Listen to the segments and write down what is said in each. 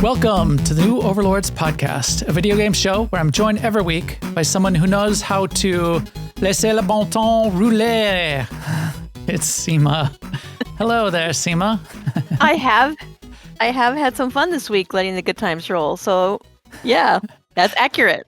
Welcome to the new Overlords Podcast, a video game show where I'm joined every week by someone who knows how to laisser le bon temps rouler. It's Sema. Hello there, Sema. I have had some fun this week letting the good times roll. So, yeah, that's accurate.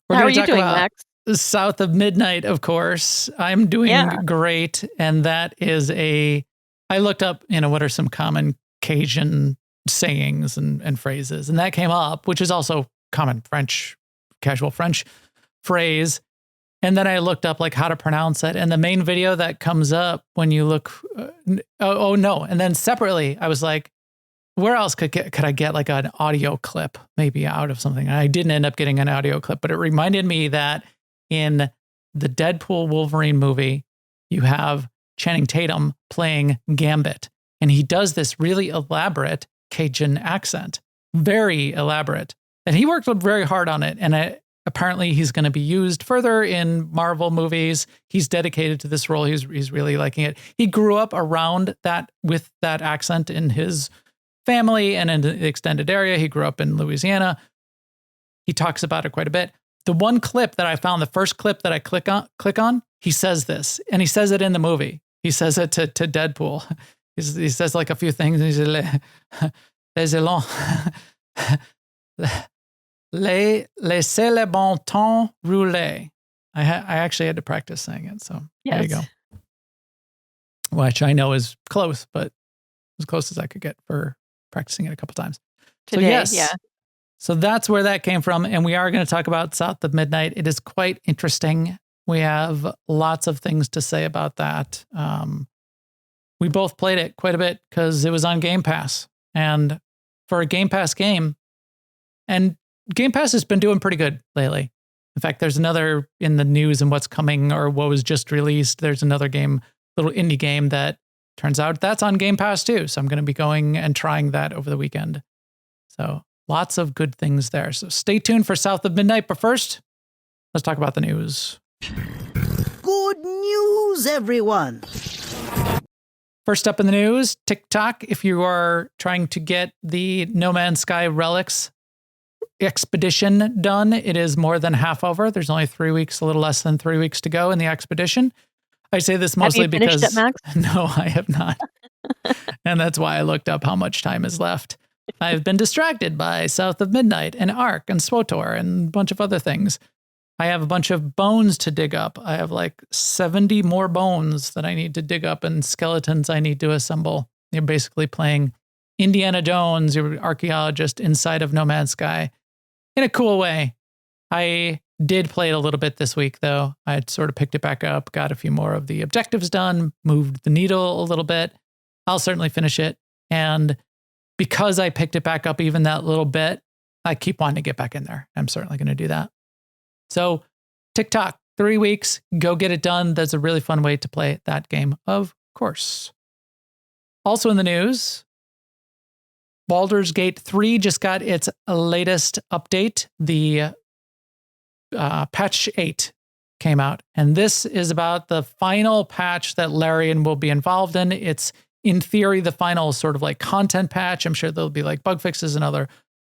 How are you doing, Max? South of Midnight, of course. I'm doing great. And that is I looked up, what are some common Cajun sayings and phrases. And that came up, which is also common French, casual French phrase. And then I looked up like how to pronounce it. And the main video that comes up when you look, no. And then separately, I was like, where else could I get like an audio clip maybe out of something? And I didn't end up getting an audio clip, but it reminded me that in the Deadpool Wolverine movie, you have Channing Tatum playing Gambit. And he does this really elaborate Cajun accent, very elaborate. And he worked very hard on it. And apparently he's going to be used further in Marvel movies. He's dedicated to this role. He's really liking it. He grew up around that with that accent in his family and in the extended area. He grew up in Louisiana. He talks about it quite a bit. The one clip that I found, the first clip that I click on, he says this, and he says it in the movie. He says it to Deadpool. He says like a few things. He says, les élans, laissez le bon temps rouler. I actually had to practice saying it, so There you go. Which I know is close, but as close as I could get for practicing it a couple times. Today, So that's where that came from. And we are going to talk about South of Midnight. It is quite interesting. We have lots of things to say about that. We both played it quite a bit because it was on Game Pass. And for a Game Pass game, and Game Pass has been doing pretty good lately. In fact, there's another in the news and what's coming or what was just released. There's another game, little indie game that turns out that's on Game Pass too. So I'm going to be going and trying that over the weekend. So lots of good things there. So stay tuned for South of Midnight. But first, let's talk about the news. Good news, everyone. First up in the news, TikTok. If you are trying to get the No Man's Sky Relics expedition done, it is more than half over. There's only 3 weeks, a little less than 3 weeks to go in the expedition. I say this mostly because it, Max? No, I have not. And that's why I looked up how much time is left. I've been distracted by South of Midnight and Ark and SWTOR and a bunch of other things. I have a bunch of bones to dig up. I have like 70 more bones that I need to dig up and skeletons I need to assemble. You're basically playing Indiana Jones, you're an archaeologist inside of No Man's Sky in a cool way. I did play it a little bit this week, though. I had sort of picked it back up, got a few more of the objectives done, moved the needle a little bit. I'll certainly finish it. And because I picked it back up even that little bit, I keep wanting to get back in there. I'm certainly going to do that. So TikTok, 3 weeks, go get it done. That's a really fun way to play that game, of course. Also in the news, Baldur's Gate 3 just got its latest update. The patch 8 came out. And this is about the final patch that Larian will be involved in. It's, in theory, the final sort of like content patch. I'm sure there'll be like bug fixes and other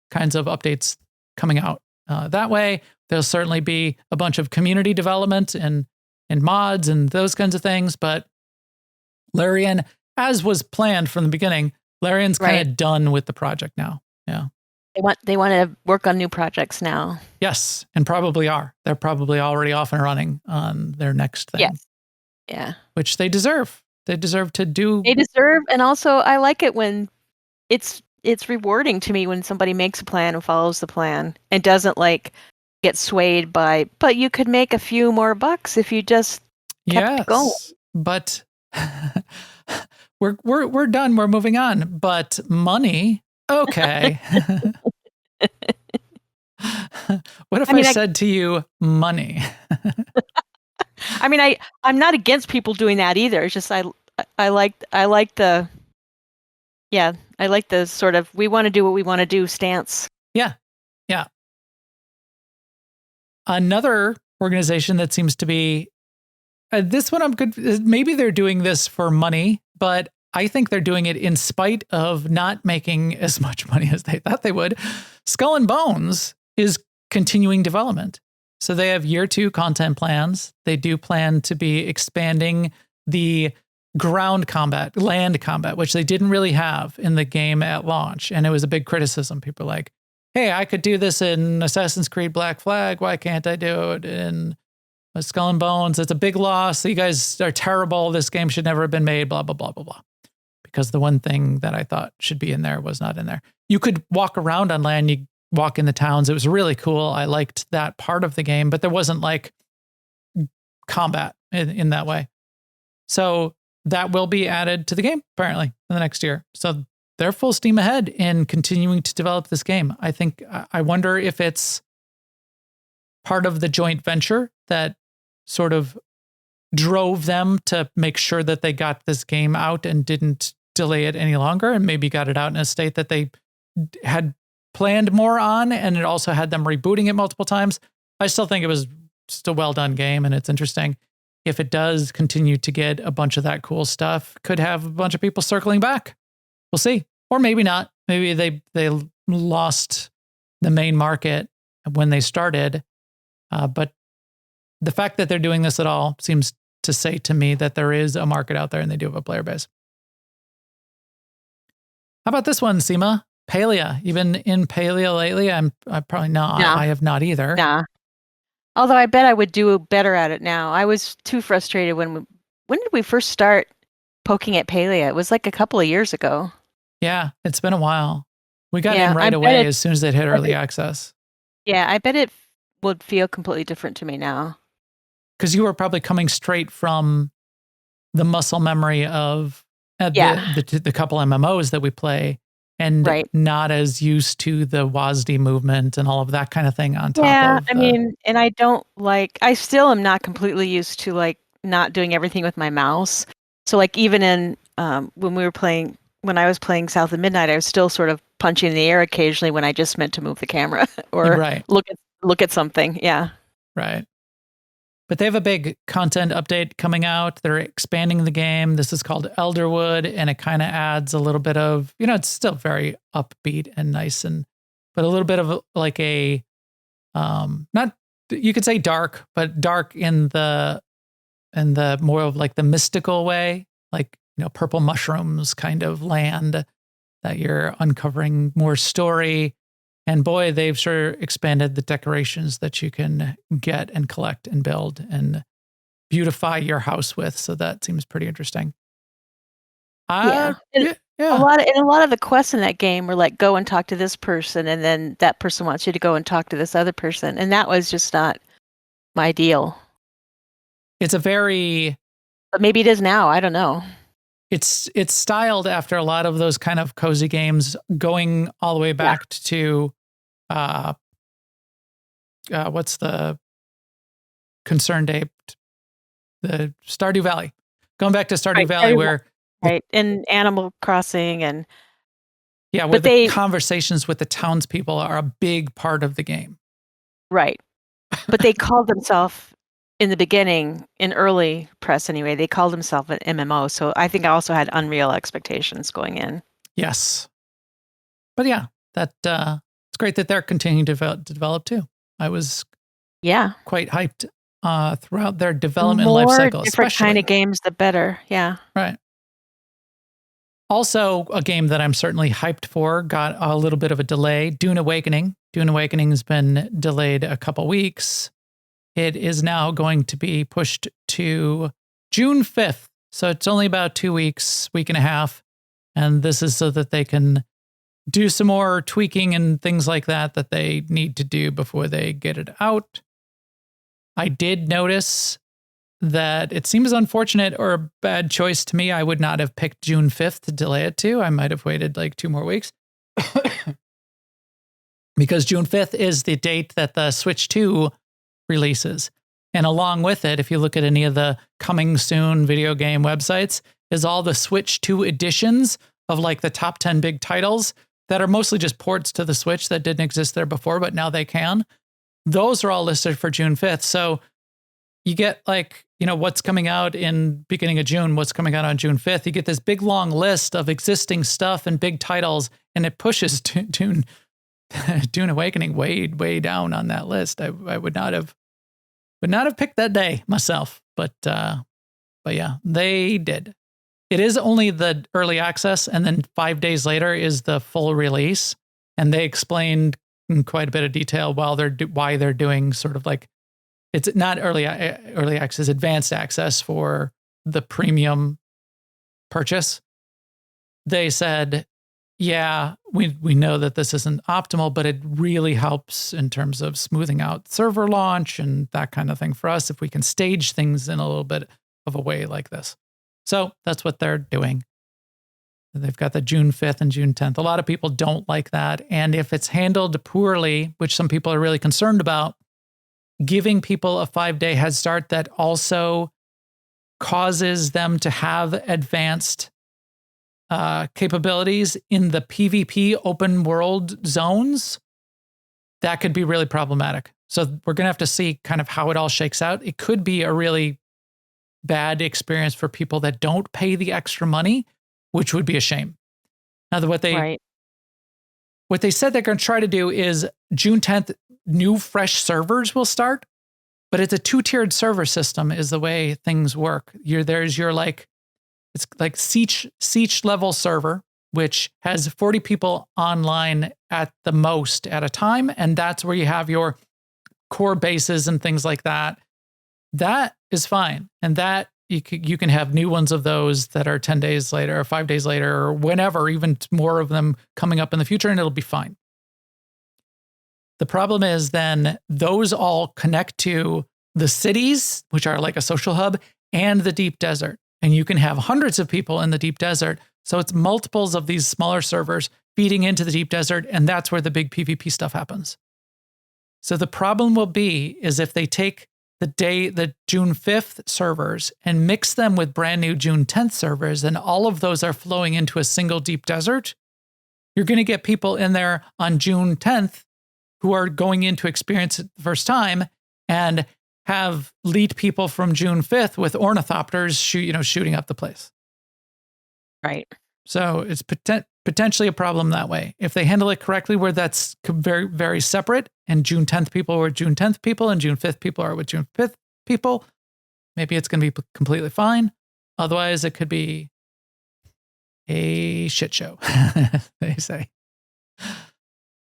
kinds of updates coming out that way. There'll certainly be a bunch of community development and mods and those kinds of things. But Larian, as was planned from the beginning, Larian's kind of done with the project now. Yeah. They want to work on new projects now. Yes, and probably are. They're probably already off and running on their next thing. Yes. Yeah. Which they deserve. They deserve to do. They deserve, and also I like it when it's rewarding to me when somebody makes a plan and follows the plan and doesn't like get swayed by, but you could make a few more bucks if you just kept going. But we're done. We're moving on. But money, okay. What if I said to you, money? I mean, I'm not against people doing that either. It's just I like the sort of we want to do what we want to do stance. Yeah. Another organization that seems to be this one I'm good. Maybe they're doing this for money, but I think they're doing it in spite of not making as much money as they thought they would. Skull and Bones is continuing development. So they have year 2 content plans. They do plan to be expanding the ground combat, land combat, which they didn't really have in the game at launch. And it was a big criticism. People were like, hey, I could do this in Assassin's Creed Black Flag. Why can't I do it in Skull and Bones? It's a big loss. You guys are terrible. This game should never have been made, blah, blah, blah, blah, blah. Because the one thing that I thought should be in there was not in there. You could walk around on land. You walk in the towns. It was really cool. I liked that part of the game, but there wasn't like combat in that way. So that will be added to the game, apparently, in the next year. So they're full steam ahead in continuing to develop this game. I wonder if it's part of the joint venture that sort of drove them to make sure that they got this game out and didn't delay it any longer, and maybe got it out in a state that they had planned more on, and it also had them rebooting it multiple times. I still think it was just a well done game, and it's interesting. If it does continue to get a bunch of that cool stuff, could have a bunch of people circling back. We'll see. Or maybe not. Maybe they lost the main market when they started. But the fact that they're doing this at all seems to say to me that there is a market out there and they do have a player base. How about this one, Sema? Palia. You've been in Palia lately? I'm probably not. No. I have not either. Nah. Although I bet I would do better at it now. I was too frustrated when did we first start poking at Palia? It was like a couple of years ago. Yeah, it's been a while. We got in right away as soon as it hit early access. Yeah, I bet it would feel completely different to me now. Because you were probably coming straight from the muscle memory of the couple MMOs that we play, and not as used to the WASD movement and all of that kind of thing on top of. Yeah, I mean, and I still am not completely used to like not doing everything with my mouse. So like even in when I was playing South of Midnight, I was still sort of punching in the air occasionally when I just meant to move the camera or look at something. Yeah. Right. But they have a big content update coming out. They're expanding the game. This is called Elderwood, and it kind of adds a little bit of, it's still very upbeat and nice, but a little bit of like a, not, you could say dark, but dark in the more of like the mystical way, like, purple mushrooms kind of land that you're uncovering more story. And boy, they've sure expanded the decorations that you can get and collect and build and beautify your house with. So that seems pretty interesting. Yeah. A lot of the quests in that game were like, go and talk to this person, and then that person wants you to go and talk to this other person. And that was just not my deal. It's but maybe it is now. I don't know. It's styled after a lot of those kind of cozy games, going all the way back to what's the Concerned Ape, the Stardew Valley. Going back to Stardew Valley, where and Animal Crossing and where the conversations with the townspeople are a big part of the game. Right, but they called themselves. In the beginning, in early press anyway, they called themselves an MMO. So I think I also had unreal expectations going in. Yes. But yeah, it's great that they're continuing to develop too. I was quite hyped throughout their development life cycle. More different kind of games, the better. Yeah. Right. Also, a game that I'm certainly hyped for got a little bit of a delay, Dune Awakening. Dune Awakening has been delayed a couple weeks. It is now going to be pushed to June 5th. So it's only about 2 weeks, week and a half. And this is so that they can do some more tweaking and things like that they need to do before they get it out. I did notice that it seems unfortunate or a bad choice to me. I would not have picked June 5th to delay it to. I might have waited like 2 more weeks. Because June 5th is the date that the Switch 2 releases. And along with it, if you look at any of the coming soon video game websites, is all the Switch 2 editions of like the top 10 big titles that are mostly just ports to the Switch that didn't exist there before, but now they can. Those are all listed for June 5th. So you get like, what's coming out in beginning of June, what's coming out on June 5th. You get this big long list of existing stuff and big titles, and it pushes Dune Awakening way down on that list. I would not have picked that day myself, but yeah, they did. It is only the early access, and then 5 days later is the full release, and they explained in quite a bit of detail why they're doing sort of like, it's not early access, advanced access for the premium purchase. They said, yeah, we know that this isn't optimal, but it really helps in terms of smoothing out server launch and that kind of thing for us if we can stage things in a little bit of a way like this. So that's what they're doing. They've got the June 5th and June 10th. A lot of people don't like that. And if it's handled poorly, which some people are really concerned about, giving people a 5-day head start that also causes them to have advanced capabilities in the PvP open world zones, that could be really problematic. So we're going to have to see kind of how it all shakes out. It could be a really bad experience for people that don't pay the extra money, which would be a shame. Now, what they said they're going to try to do is June 10th, new fresh servers will start, but it's a 2-tiered server system is the way things work. It's like Siege level server, which has 40 people online at the most at a time. And that's where you have your core bases and things like that. That is fine. And that you can have new ones of those that are 10 days later or 5 days later or whenever, even more of them coming up in the future, and it'll be fine. The problem is then those all connect to the cities, which are like a social hub, and the deep desert. And you can have hundreds of people in the deep desert. So it's multiples of these smaller servers feeding into the deep desert. And that's where the big PvP stuff happens. So the problem will be is if they take the June 5th servers and mix them with brand new June 10th servers, and all of those are flowing into a single deep desert, you're going to get people in there on June 10th who are going in to experience it the first time and have lead people from June 5th with ornithopters shooting up the place. Right. So it's potentially a problem that way. If they handle it correctly, where that's very, very separate, and June 10th people are with June 10th people and June 5th people are with June 5th people, maybe it's going to be completely fine. Otherwise, it could be a shit show, they say.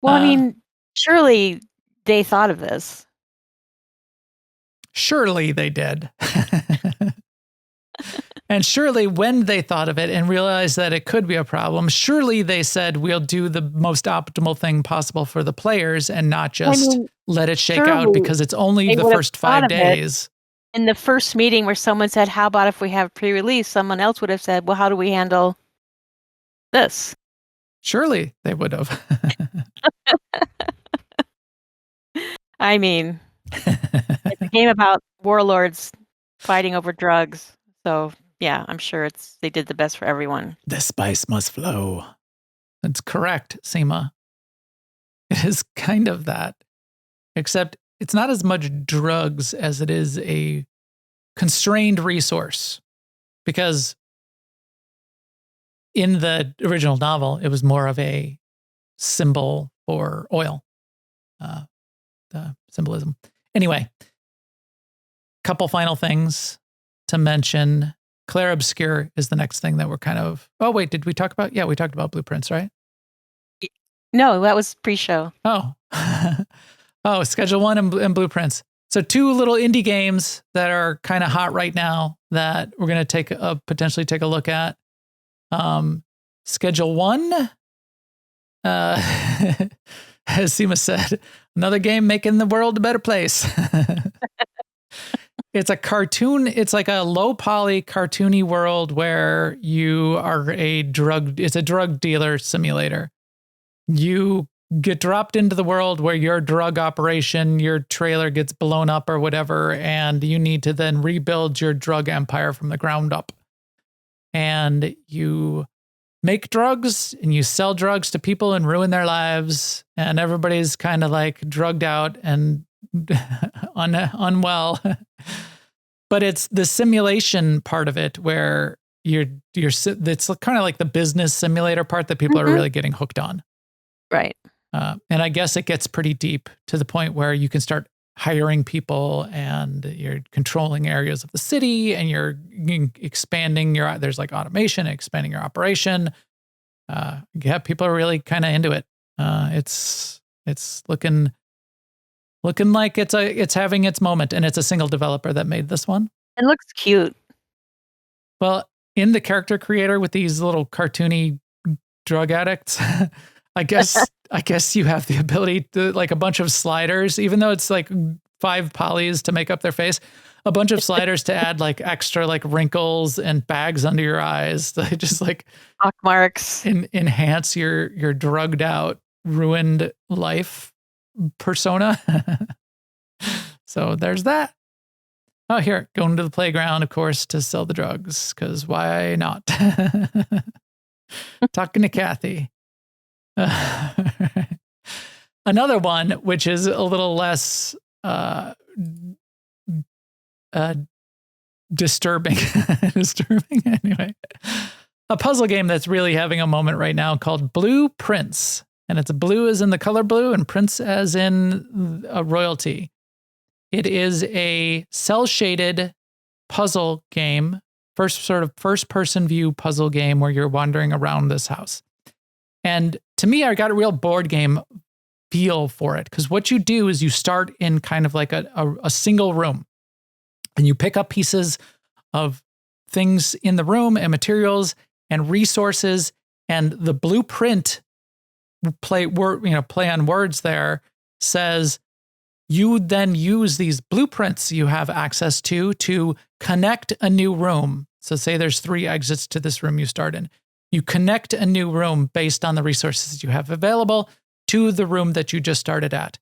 Well, I mean, surely they thought of this. Surely they did. And surely when they thought of it and realized that it could be a problem, surely they said, we'll do the most optimal thing possible for the players and not just let it shake out because it's only the first 5 days. In the first meeting where someone said, how about if we have pre-release, someone else would have said, well, how do we handle this? Surely they would have. I mean, it's a game about warlords fighting over drugs. So yeah, I'm sure they did the best for everyone. The spice must flow. That's correct, Sema. It is kind of that, except it's not as much drugs as it is a constrained resource, because in the original novel, it was more of a symbol for oil, the symbolism. Anyway, couple final things to mention. Claire Obscure is the next thing that we're kind of... Oh, wait, did we talk about... Yeah, we talked about Blueprints, right? No, that was pre-show. Oh. Oh, Schedule 1 and Blueprints. So 2 little indie games that are kind of hot right now that we're going to potentially take a look at. Schedule 1, as Sema said, another game making the world a better place. It's a cartoon. It's like a low poly cartoony world where you are it's a drug dealer simulator. You get dropped into the world where your drug operation, your trailer gets blown up or whatever, and you need to then rebuild your drug empire from the ground up. And you make drugs and you sell drugs to people and ruin their lives. And everybody's kind of like drugged out and unwell. But it's the simulation part of it where it's kind of like the business simulator part that people are really getting hooked on. Right. And I guess it gets pretty deep to the point where you can start hiring people and you're controlling areas of the city and you're expanding there's like automation, expanding your operation. People are really kind of into it. It's looking like it's having its moment, and it's a single developer that made this one. It looks cute. Well, in the character creator with these little cartoony drug addicts, I guess you have the ability to like a bunch of sliders, even though it's like 5 polys to make up their face, a bunch of sliders to add like extra like wrinkles and bags under your eyes. They just like pock marks enhance your drugged out, ruined life persona. So there's that. Oh, here, going to the playground, of course, to sell the drugs, because why not? Talking to Kathy. Another one, which is a little less disturbing. Disturbing, anyway. A puzzle game that's really having a moment right now called Blue Prince. And it's blue as in the color blue and prince as in a royalty. It is a cel-shaded puzzle game, first-person view puzzle game where you're wandering around this house. And to me, I got a real board game feel for it, because what you do is you start in kind of like a single room, and you pick up pieces of things in the room and materials and resources, and the blueprint play on words there says you then use these blueprints you have access to connect a new room. So say there's 3 exits to this room you start in. You connect a new room based on the resources you have available to the room that you just started at.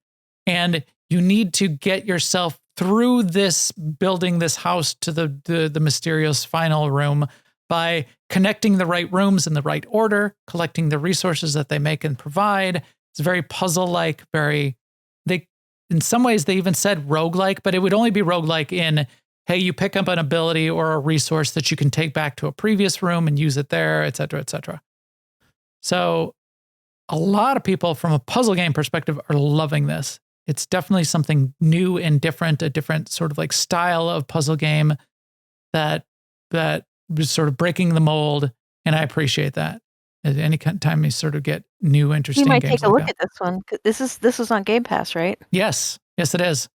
And you need to get yourself through this, building this house to the mysterious final room by connecting the right rooms in the right order, collecting the resources that they make and provide. It's very puzzle-like, in some ways they even said roguelike, but it would only be roguelike in, hey, you pick up an ability or a resource that you can take back to a previous room and use it there, et cetera, et cetera. So a lot of people from a puzzle game perspective are loving this. It's definitely something new and different, a different sort of like style of puzzle game that was sort of breaking the mold, and I appreciate that. At any time you sort of get new, interesting games. You might take a look at this one. This is on Game Pass, right? Yes, it is.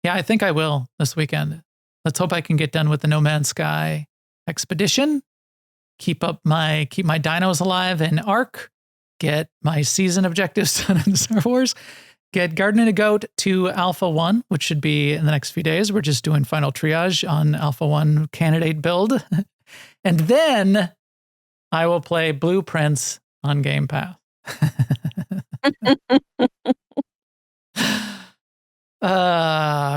Yeah, I think I will this weekend. Let's hope I can get done with the No Man's Sky expedition. Keep my dinos alive in Ark. Get my season objectives done in Star Wars. Get Gardening a Goat to Alpha 1, which should be in the next few days. We're just doing final triage on Alpha 1 candidate build. And then I will play Blue Prince on Game Pass.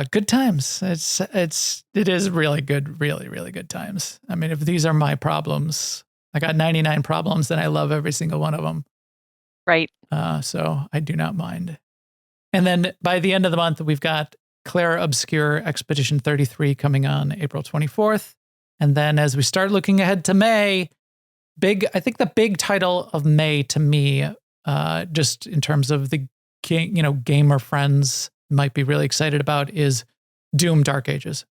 Good times. It is really good, really, really good times. I mean, if these are my problems, I got 99 problems and I love every single one of them. Right. So I do not mind. And then by the end of the month, we've got Claire Obscure Expedition 33 coming on April 24th. And then as we start looking ahead to May, I think the big title of May to me, just in terms of the gamer friends might be really excited about, is Doom Dark Ages.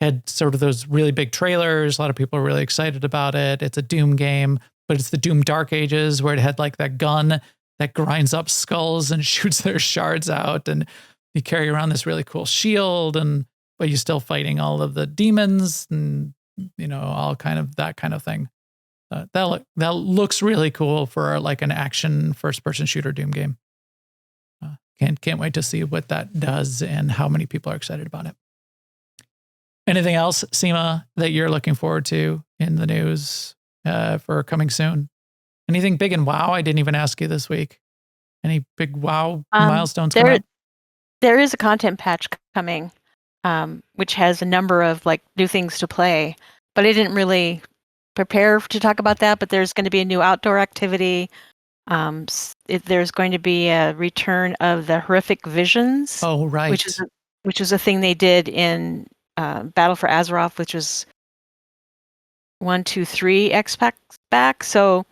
Had sort of those really big trailers. A lot of people are really excited about it. It's a Doom game, but it's the Doom Dark Ages where it had like that gun that grinds up skulls and shoots their shards out, and you carry around this really cool shield, but you're still fighting all of the demons and all kind of that kind of thing. That looks really cool for like an action first-person shooter Doom game. Can't wait to see what that does and how many people are excited about it. Anything else, Sema, that you're looking forward to in the news for coming soon? Anything big in WoW? I didn't even ask you this week. Any big WoW milestones coming up? There is a content patch coming, which has a number of like new things to play, but I didn't really prepare to talk about that. But there's going to be a new outdoor activity. There's going to be a return of the horrific visions. Oh, right. Which is a thing they did in Battle for Azeroth, which was 1, 2, 3 X packs back. So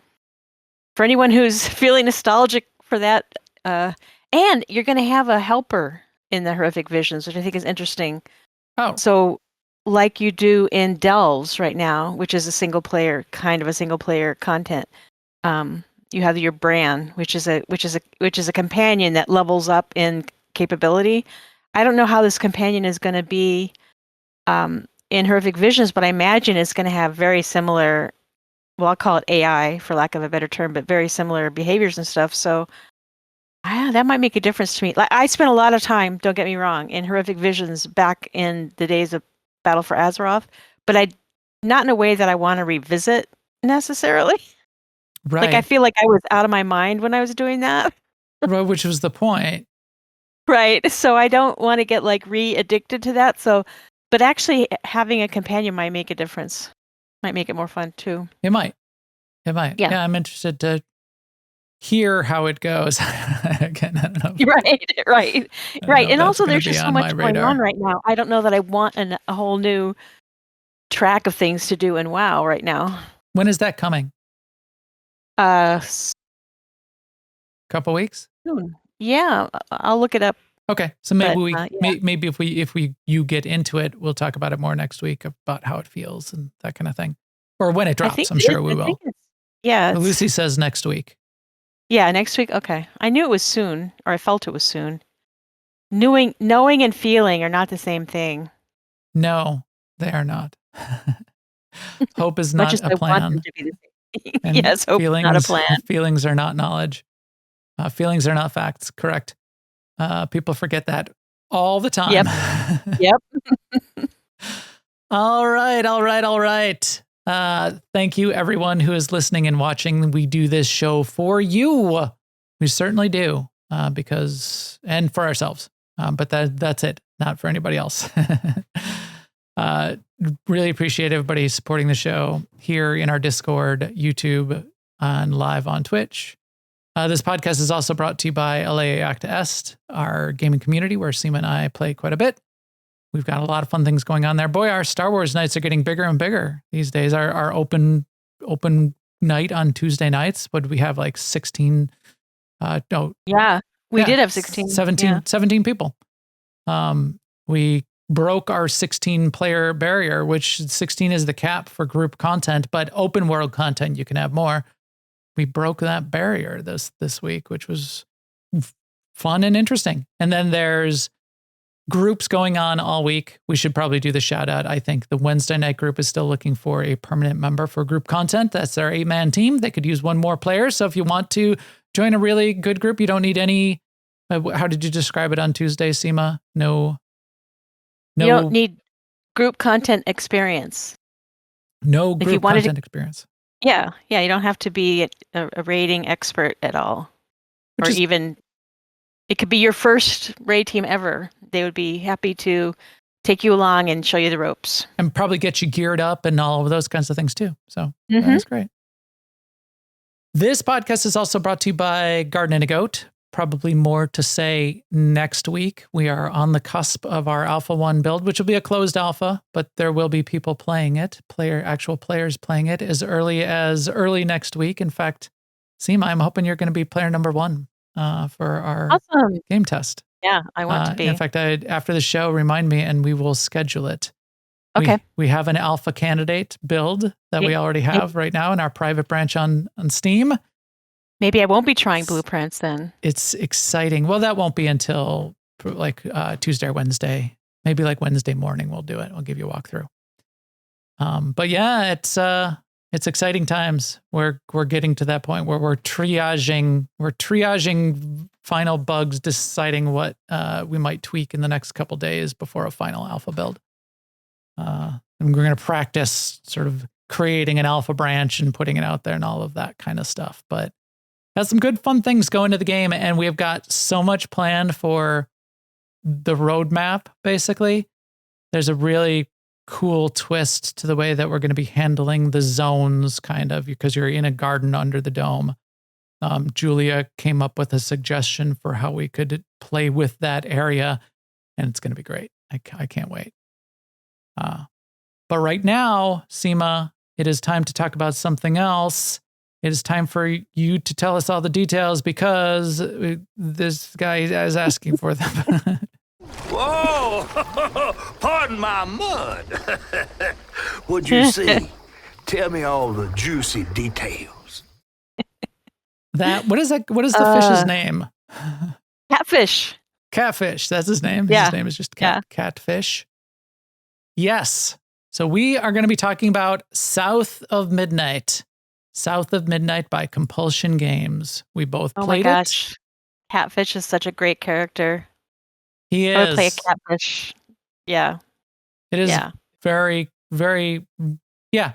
for anyone who's feeling nostalgic for that, and you're going to have a helper in the Horrific Visions, which I think is interesting. Oh, So like you do in Delves right now, which is a single player content. You have your Bran, which is a companion that levels up in capability. I don't know how this companion is going to be in Horrific Visions, but I imagine it's going to have very similar, well, I'll call it AI for lack of a better term, but very similar behaviors and stuff. So that might make a difference to me. Like, I spent a lot of time, don't get me wrong, in Horrific Visions back in the days of Battle for Azeroth, but not in a way that I want to revisit necessarily. right. Like, I feel like I was out of my mind when I was doing that. Right, which was the point. Right. So I don't want to get like re-addicted to that. So, but actually having a companion might make a difference. Might make it more fun too. It might. Yeah. Yeah, I'm interested to hear how it goes. Again, I don't know. Right. And also, there's be just so on much my going radar. on right now. I don't know that I want a whole new track of things to do in WoW right now. When is that coming? Couple weeks? Soon. Yeah, I'll look it up. Okay, so maybe But, maybe if you get into it, we'll talk about it more next week about how it feels and that kind of thing, or when it drops. I'm sure we will. Yeah. Lucy says next week. Yeah, next week. Okay, I knew it was soon, or I felt it was soon. Knowing and feeling are not the same thing. No, they are not. Hope is Much not as a I want plan. them to be the same. And Yes, hope is not a plan. Feelings are not knowledge. Feelings are not facts. Correct. People forget that all the time. Yep. All right. Thank you, everyone who is listening and watching. We do this show for you. We certainly do, and for ourselves. But that's it, not for anybody else. Really appreciate everybody supporting the show here in our Discord, YouTube, and live on Twitch. This podcast is also brought to you by LA Acta Est, our gaming community where Sema and I play quite a bit. We've got a lot of fun things going on there. Boy, our Star Wars nights are getting bigger and bigger these days. Our open night on Tuesday nights, what do we have, like 16? Yeah, we did have 16. 17 people. We broke our 16 player barrier, which 16 is the cap for group content, but open world content, you can have more. We broke that barrier this week, which was fun and interesting. And then there's groups going on all week. We should probably do the shout out. I think the Wednesday night group is still looking for a permanent member for group content. That's their 8-man team. They could use one more player. So if you want to join a really good group, you don't need any. How did you describe it on Tuesday, Sema? No. You don't need group content experience. No group content experience. Yeah. You don't have to be a raiding expert at all. Even, it could be your first raid team ever. They would be happy to take you along and show you the ropes. And probably get you geared up and all of those kinds of things too. So that's great. This podcast is also brought to you by Garden and a Goat. Probably more to say next week. We are on the cusp of our Alpha 1 build, which will be a closed alpha, but there will be people playing it, actual players playing it as early next week. In fact, Sema, I'm hoping you're going to be player number 1 for our game test. Yeah, I want to be. In fact, after the show, remind me and we will schedule it. Okay. We have an alpha candidate build that we already have right now in our private branch on Steam. Maybe I won't be trying blueprints then. It's exciting. Well, that won't be until like Tuesday or Wednesday. Maybe like Wednesday morning we'll do it. We'll give you a walkthrough. But yeah, it's exciting times. We're getting to that point where we're triaging final bugs, deciding what we might tweak in the next couple days before a final alpha build. And we're going to practice sort of creating an alpha branch and putting it out there and all of that kind of stuff. But has some good fun things going to the game, and we've got so much planned for the roadmap, basically. There's a really cool twist to the way that we're going to be handling the zones, kind of, because you're in a garden under the dome. Julia came up with a suggestion for how we could play with that area, and it's going to be great. I can't wait. But right now, Sema, it is time to talk about something else. It is time for you to tell us all the details because this guy is asking for them. Whoa! Pardon my mud. What'd you see? Tell me all the juicy details. What is the fish's name? Catfish. Catfish. That's his name. Yeah. His name is just Catfish. Yes. So we are going to be talking about South of Midnight. South of Midnight by Compulsion Games. We both played my gosh. Catfish is such a great character. He is. I would play a catfish. Yeah. It is very, very,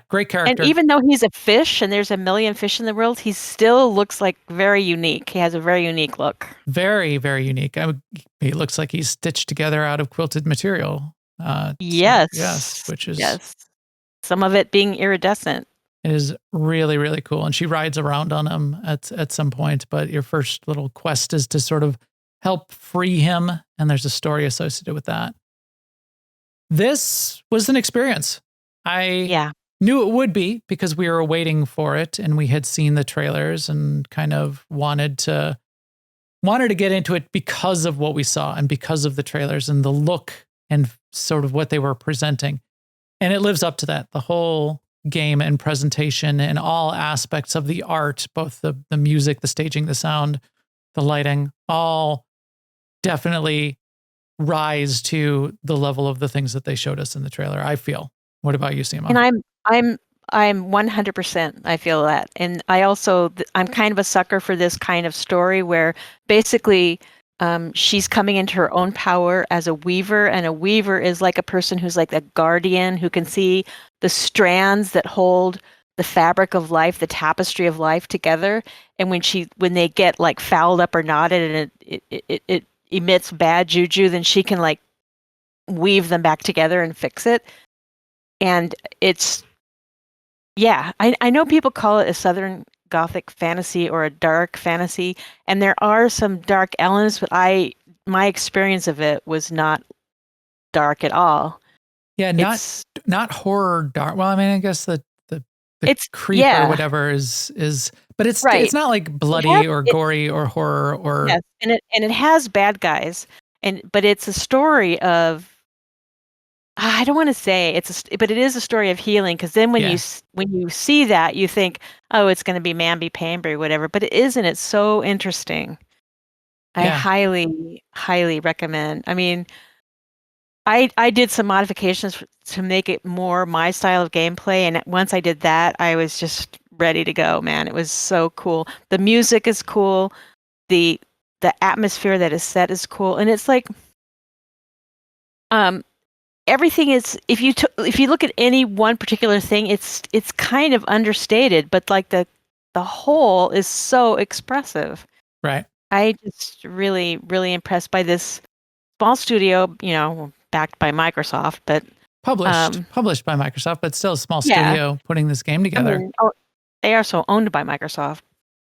great character. And even though he's a fish and there's a million fish in the world, he still looks like very unique. He has a very unique look. Very, very unique. He looks like he's stitched together out of quilted material. Yes. Which is some of it being iridescent. It is really, really cool. And she rides around on him at some point, but your first little quest is to sort of help free him. And there's a story associated with that. This was an experience. I knew it would be because we were waiting for it and we had seen the trailers and kind of wanted to get into it because of what we saw and because of the trailers and the look and sort of what they were presenting. And it lives up to that. The whole game and presentation and all aspects of the art, both the music, the staging, the sound, the lighting, all definitely rise to the level of the things that they showed us in the trailer, I feel. What about you, Sema? And I'm 100%, I feel that. And I'm kind of a sucker for this kind of story where basically she's coming into her own power as a weaver, and a weaver is like a person who's like a guardian who can see the strands that hold the fabric of life, the tapestry of life together. And when they get like fouled up or knotted and it emits bad juju, then she can like weave them back together and fix it. And I know people call it a Southern Gothic fantasy or a dark fantasy, and there are some dark elements, but my experience of it was not dark at all. Yeah, not horror dark. Well, I mean, I guess the creep or whatever is, but it's not like bloody or gory or horror or yes, and it has bad guys, but it's a story of. I don't want to say but it is a story of healing, because then when you see that, you think, oh, it's going to be Mamby Pamby or whatever, but it isn't. It's so interesting. I highly, highly recommend. I mean, I did some modifications to make it more my style of gameplay, and once I did that, I was just ready to go, man. It was so cool. The music is cool. The atmosphere that is set is cool, and it's like everything is, if you look at any one particular thing, it's kind of understated, but like the whole is so expressive. Right. I just really, really impressed by this small studio, backed by Microsoft, but published by Microsoft, but still a small studio putting this game together. I mean, they are so owned by Microsoft.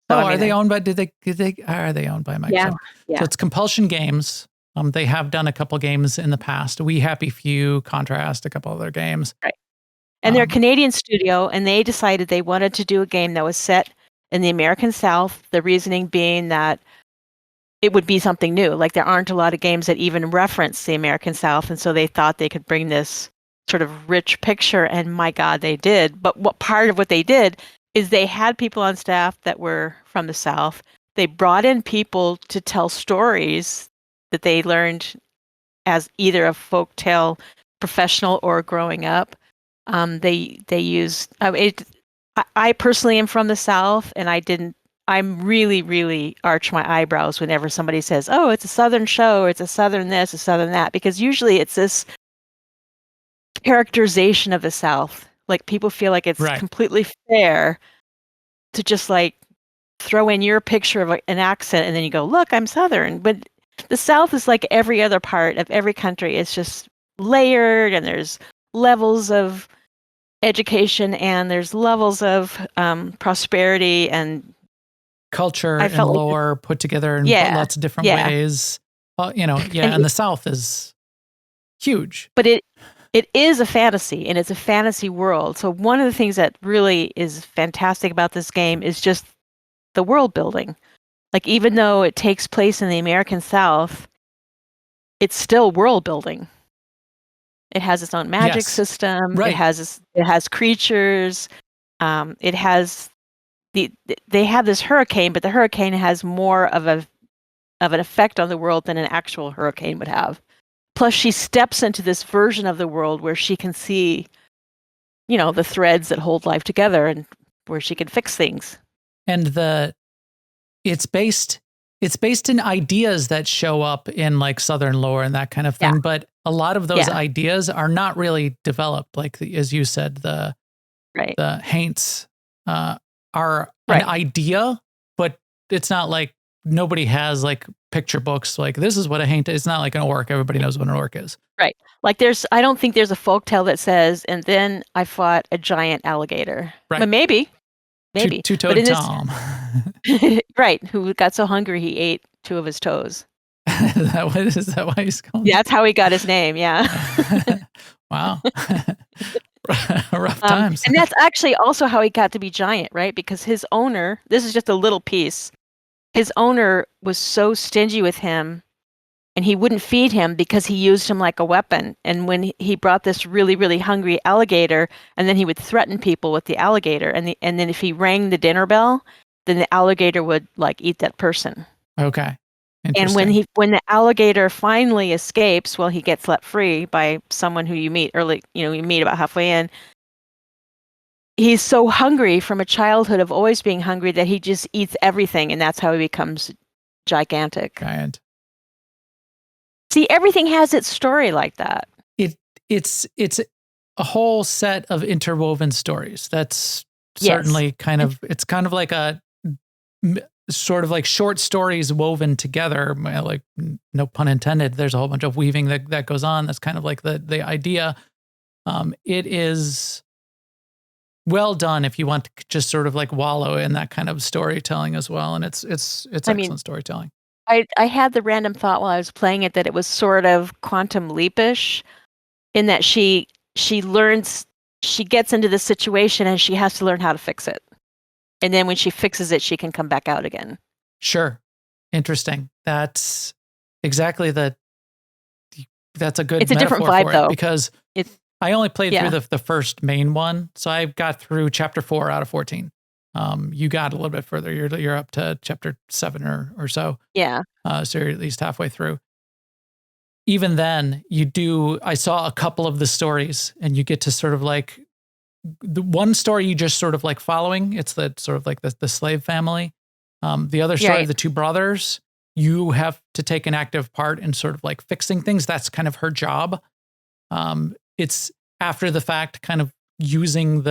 So, are they owned by? Are they owned by Microsoft? Yeah. So it's Compulsion Games. They have done a couple games in the past. We Happy Few, Contrast, a couple other games. Right. And they're a Canadian studio, and they decided they wanted to do a game that was set in the American South, the reasoning being that it would be something new. Like, there aren't a lot of games that even reference the American South, and so they thought they could bring this sort of rich picture, and my God, they did. But part of what they did is they had people on staff that were from the South. They brought in people to tell stories that they learned as either a folktale professional or growing up. They used I personally am from the South, and I'm really, really arch my eyebrows whenever somebody says, oh, it's a Southern show, or it's a Southern this, a Southern that, because usually it's this characterization of the South. Like, people feel like it's completely fair to just like throw in your picture of an accent and then you go, look, I'm Southern. But the South is like every other part of every country. It's just layered, and there's levels of education, and there's levels of prosperity and culture and lore put together in lots of different ways. And the South is huge. But it is a fantasy, and it's a fantasy world. So one of the things that really is fantastic about this game is just the world building. Like, even though it takes place in the American South, it's still world building. It has its own magic system. Right. It has creatures. It has they have this hurricane, but the hurricane has more of an effect on the world than an actual hurricane would have. Plus, she steps into this version of the world where she can see, the threads that hold life together, and where she can fix things. And it's based in ideas that show up in like Southern lore and that kind of thing. Yeah. But a lot of those ideas are not really developed. Like, as you said, the haints are an idea, but it's not like nobody has like picture books. Like, this is what a haint is. It's not like an orc. Everybody knows what an orc is. Right. Like, I don't think there's a folktale that says, and then I fought a giant alligator. Right. But maybe. Two-toed Tom. Right. Who got so hungry he ate 2 of his toes. Is that why he's called? Yeah, that's how he got his name. Yeah. Wow. Rough times. And that's actually also how he got to be giant, right? Because his owner, this is just a little piece, his owner was so stingy with him, and he wouldn't feed him because he used him like a weapon. And when he brought this really, really hungry alligator, and then he would threaten people with the alligator, and then if he rang the dinner bell, then the alligator would like eat that person. Okay. And when the alligator finally escapes, well, he gets let free by someone who you meet early, you meet about halfway in. He's so hungry from a childhood of always being hungry that he just eats everything, and that's how he becomes gigantic. Giant. See, everything has its story like that. It's a whole set of interwoven stories. That's certainly it's kind of like a sort of like short stories woven together, like, no pun intended. There's a whole bunch of weaving that goes on. That's kind of like the idea. It is well done if you want to just sort of like wallow in that kind of storytelling as well. And it's excellent storytelling. I had the random thought while I was playing it that it was sort of Quantum Leap-ish, in that she learns, she gets into this situation and she has to learn how to fix it. And then when she fixes it, she can come back out again. Sure. Interesting. That's exactly that's a good It's a different metaphor vibe, for though. it, because I only played through the first main one. So I got through chapter 4 out of 14. You got a little bit further. You're up to chapter 7 or so. Yeah. So you're at least halfway through. Even then, I saw a couple of the stories, and you get to sort of like, the one story you just sort of like following. It's the sort of like the slave family. The other story of the 2 brothers, you have to take an active part in sort of like fixing things. That's kind of her job. It's after the fact, kind of using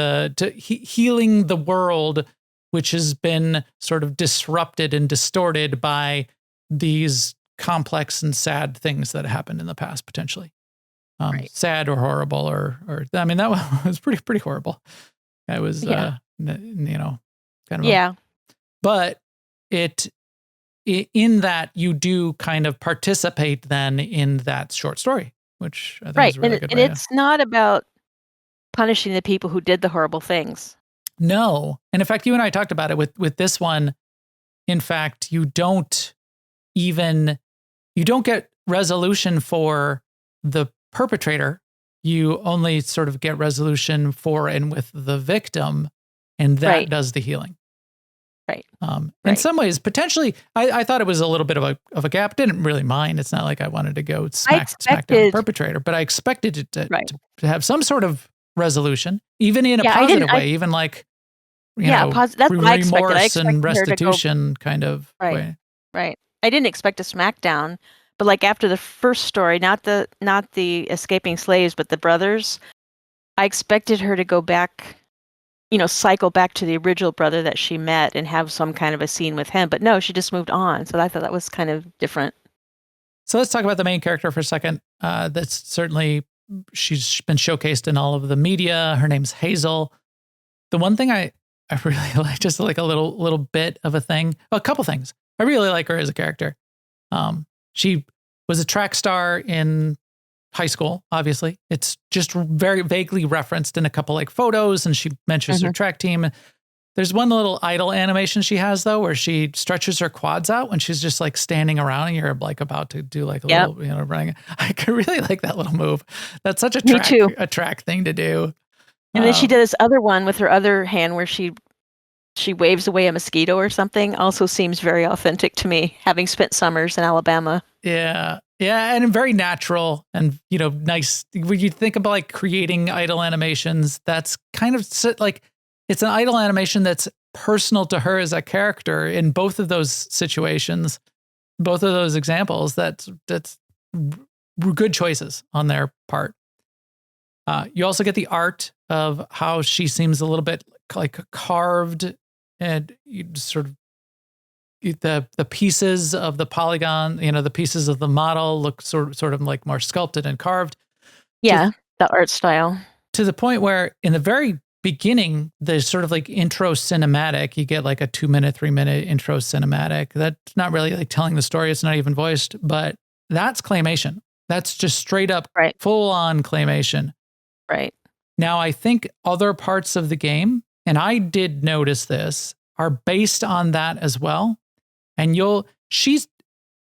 healing the world, which has been sort of disrupted and distorted by these complex and sad things that happened in the past, potentially. Sad or horrible, or I mean, that was pretty horrible. I was, kind of, but in that you do kind of participate then in that short story, which I think is a really good way. And it's not about punishing the people who did the horrible things. No. And in fact, you and I talked about it with this one. In fact, you don't get resolution for the perpetrator. You only sort of get resolution for and with the victim, and that does the healing. Right. In some ways, potentially, I thought it was a little bit of a gap. Didn't really mind. It's not like I wanted to go smack down the perpetrator, but I expected it to have some sort of resolution, even in a positive way, even like, that's what I expected. remorse and restitution kind of way. Right. I didn't expect a smackdown, but like after the first story, not the escaping slaves, but the brothers, I expected her to go back, cycle back to the original brother that she met and have some kind of a scene with him. But no, she just moved on. So I thought that was kind of different. So let's talk about the main character for a second. That's certainly, she's been showcased in all of the media. Her name's Hazel. The one thing I really like, just like a little bit of a thing, a couple things. I really like her as a character. She was a track star in high school, obviously. It's just very vaguely referenced in a couple like photos, and she mentions her track team. There's one little idle animation she has though, where she stretches her quads out when she's just like standing around and you're like about to do like a little, running. I could really like that little move. That's such a track thing to do. And then she did this other one with her other hand where she waves away a mosquito or something. Also seems very authentic to me, having spent summers in Alabama. Yeah. Yeah. And very natural and, nice. When you think about like creating idle animations, that's kind of like, it's an idle animation that's personal to her as a character in both of those situations, both of those examples. That's good choices on their part. You also get the art of how she seems a little bit like carved, and you sort of the pieces of the polygon, the pieces of the model look sort of like more sculpted and carved. Yeah, the art style. To the point where in the very beginning, there's sort of like intro cinematic. You get like a 2-minute, 3-minute intro cinematic. That's not really like telling the story. It's not even voiced, but that's claymation. That's just straight up full on claymation. Right. Now, I think other parts of the game, and I did notice this, are based on that as well. And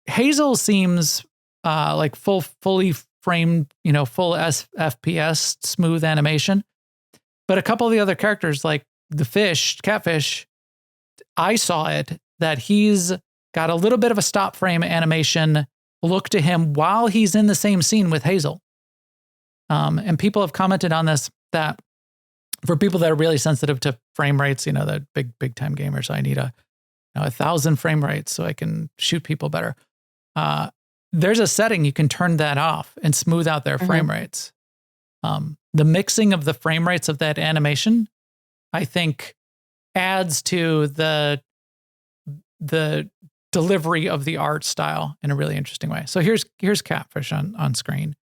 Hazel seems like fully framed, full FPS smooth animation. But a couple of the other characters, like the catfish, I saw it that he's got a little bit of a stop frame animation look to him while he's in the same scene with Hazel. And people have commented on this, that for people that are really sensitive to frame rates, the big time gamers, I need 1,000 frame rates so I can shoot people better. There's a setting you can turn that off and smooth out their frame rates. The mixing of the frame rates of that animation, I think, adds to the delivery of the art style in a really interesting way. So here's Catfish on screen.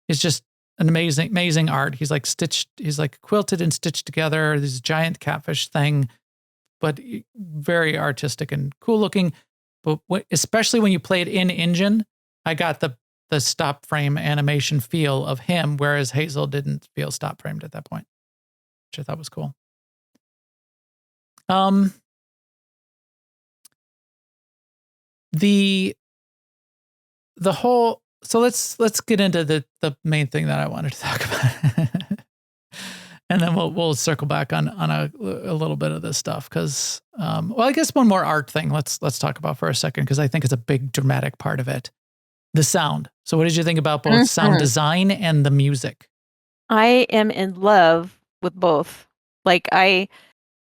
It's just an amazing art. He's like quilted and stitched together, this giant catfish thing, but very artistic and cool looking. But especially when you play it in engine, I got the stop frame animation feel of him, whereas Hazel didn't feel stop framed at that point, which I thought was cool. The whole, so let's get into the main thing that I wanted to talk about. And then we'll circle back on a little bit of this stuff because, I guess one more art thing let's talk about for a second, because I think it's a big dramatic part of it. The sound. So what did you think about both sound design and the music? I am in love with both. Like I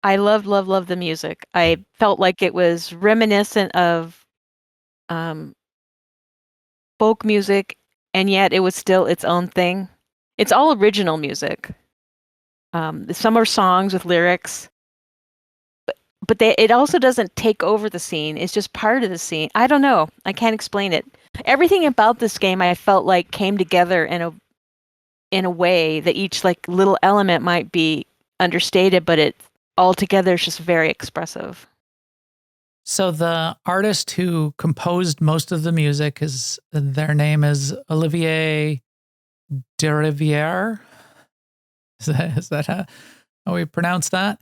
love the music. I felt like it was reminiscent of folk music, and yet it was still its own thing. It's all original music. Some are songs with lyrics, but it also doesn't take over the scene. It's just part of the scene. I don't know. I can't explain it. Everything about this game I felt like came together in a way that each like little element might be understated, but it all together is just very expressive. So the artist who composed most of the music their name is Olivier Derivière. Is that how we pronounce that?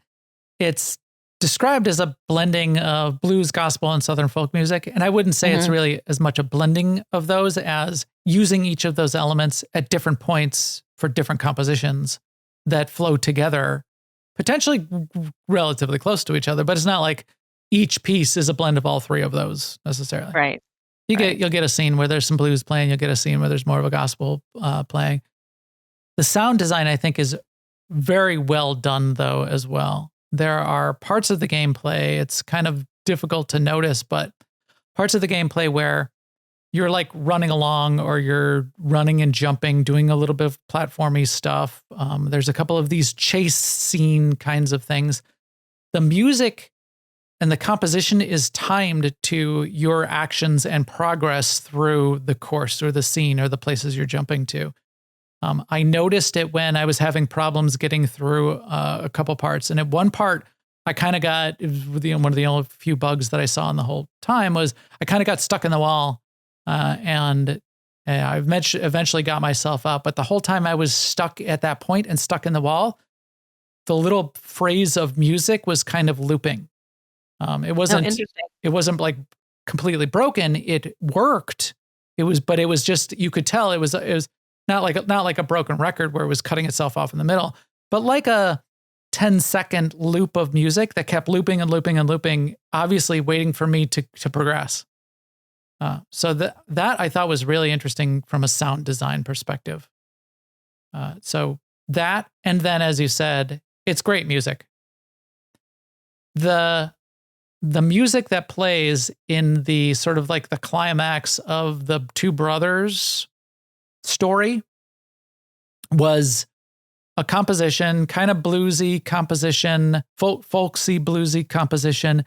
It's described as a blending of blues, gospel, and Southern folk music. And I wouldn't say it's really as much a blending of those as using each of those elements at different points for different compositions that flow together, potentially relatively close to each other, but it's not like each piece is a blend of all three of those necessarily. Right. You'll get a scene where there's some blues playing. You'll get a scene where there's more of a gospel playing. The sound design, I think, is very well done, though, as well. There are parts of the gameplay, it's kind of difficult to notice, but parts of the gameplay where you're like running along or you're running and jumping, doing a little bit of platformy stuff. There's a couple of these chase scene kinds of things. The music and the composition is timed to your actions and progress through the course or the scene or the places you're jumping to. I noticed it when I was having problems getting through a couple parts. And at one part, I kind of got, one of the only few bugs that I saw in the whole time was I kind of got stuck in the wall and And I eventually got myself up, but the whole time I was stuck at that point and stuck in the wall, the little phrase of music was kind of looping. It wasn't like completely broken. It worked. But it was just, you could tell it was not like a broken record where it was cutting itself off in the middle, but like a 10-second loop of music that kept looping and looping and looping, obviously waiting for me to progress. So that I thought was really interesting from a sound design perspective. So that, and then as you said, it's great music. The music that plays in the sort of like the climax of the two brothers story was a composition, kind of bluesy composition, folksy bluesy composition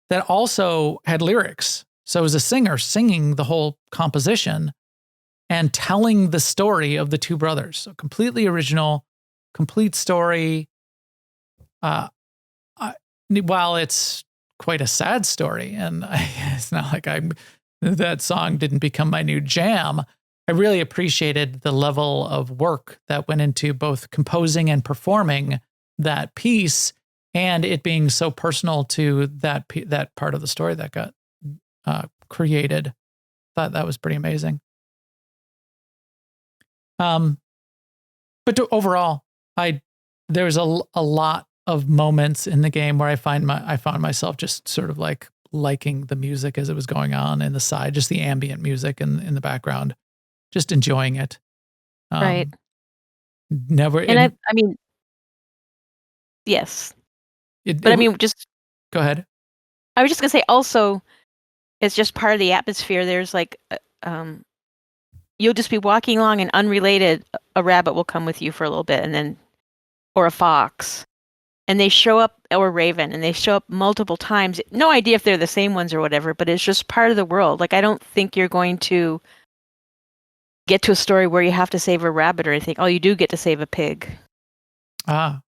that also had lyrics. So it was a singer singing the whole composition and telling the story of the two brothers. So completely original, complete story. While it's quite a sad story, and it's not like that song didn't become my new jam, I really appreciated the level of work that went into both composing and performing that piece, and it being so personal to that part of the story that got created. Thought that was pretty amazing. But overall, there was a lot of moments in the game where I found myself just sort of like liking the music as it was going on in the side, just the ambient music in the background, just enjoying it. Right. I mean, yes. Just go ahead. I was just gonna say also, it's just part of the atmosphere. There's like, you'll just be walking along and unrelated, a rabbit will come with you for a little bit, or a fox. And they show up, or raven, and they show up multiple times. No idea if they're the same ones or whatever, but it's just part of the world. Like, I don't think you're going to get to a story where you have to save a rabbit or anything. Oh, you do get to save a pig. That's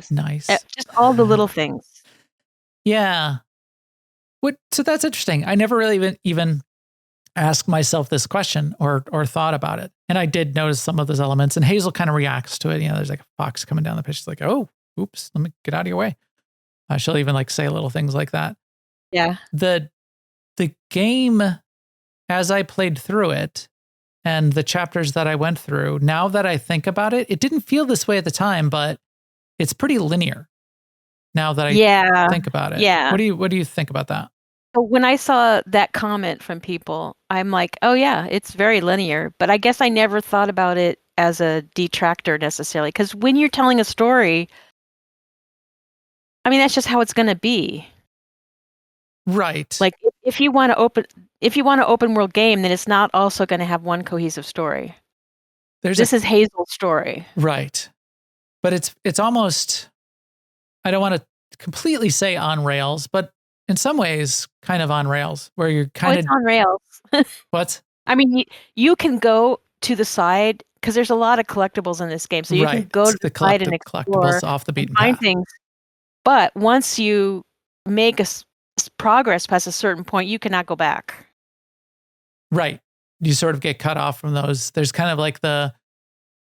nice. Just all the little things. Yeah. So that's interesting. I never really even asked myself this question or thought about it. And I did notice some of those elements, and Hazel kind of reacts to it. There's like a fox coming down the pitch. She's like, oh, oops, let me get out of your way. She'll even like say little things like that. Yeah. The game, as I played through it and the chapters that I went through, now that I think about it, it didn't feel this way at the time, but it's pretty linear now that I think about it. Yeah. What do you think about that? When I saw that comment from people, I'm like, oh yeah, it's very linear. But I guess I never thought about it as a detractor necessarily. Because when you're telling a story, I mean, that's just how it's going to be. Right. Like if you want an open world game, then it's not also going to have one cohesive story. This is Hazel's story. Right. But it's almost, I don't want to completely say on rails, but in some ways, kind of on rails, where you're kind of... it's on rails. What? I mean, you can go to the side, because there's a lot of collectibles in this game. So you can go to the side and explore, collectibles off the beaten find path. Things. But once you make progress past a certain point, you cannot go back. Right. You sort of get cut off from those. There's kind of like the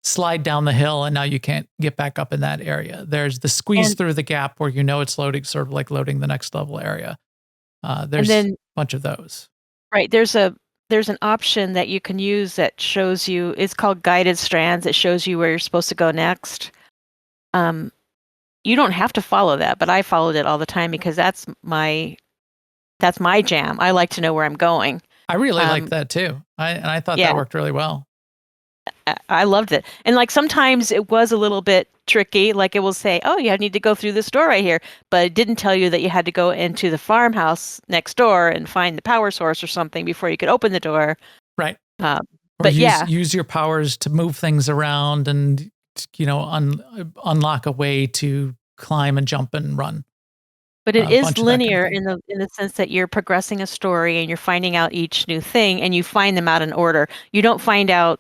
slide down the hill, and now you can't get back up in that area. There's the squeeze through the gap where it's loading, sort of like loading the next level area. There's a bunch of those. Right. There's an option that you can use that shows you, it's called guided strands. It shows you where you're supposed to go next. You don't have to follow that, but I followed it all the time because that's my jam. I like to know where I'm going. I really like that too. I thought that worked really well. I loved it. And like sometimes it was a little bit tricky. Like it will say, oh, you need to go through this door right here. But it didn't tell you that you had to go into the farmhouse next door and find the power source or something before you could open the door. Right. But use your powers to move things around and, unlock a way to climb and jump and run. But it is linear in the sense that you're progressing a story and you're finding out each new thing and you find them out in order. You don't find out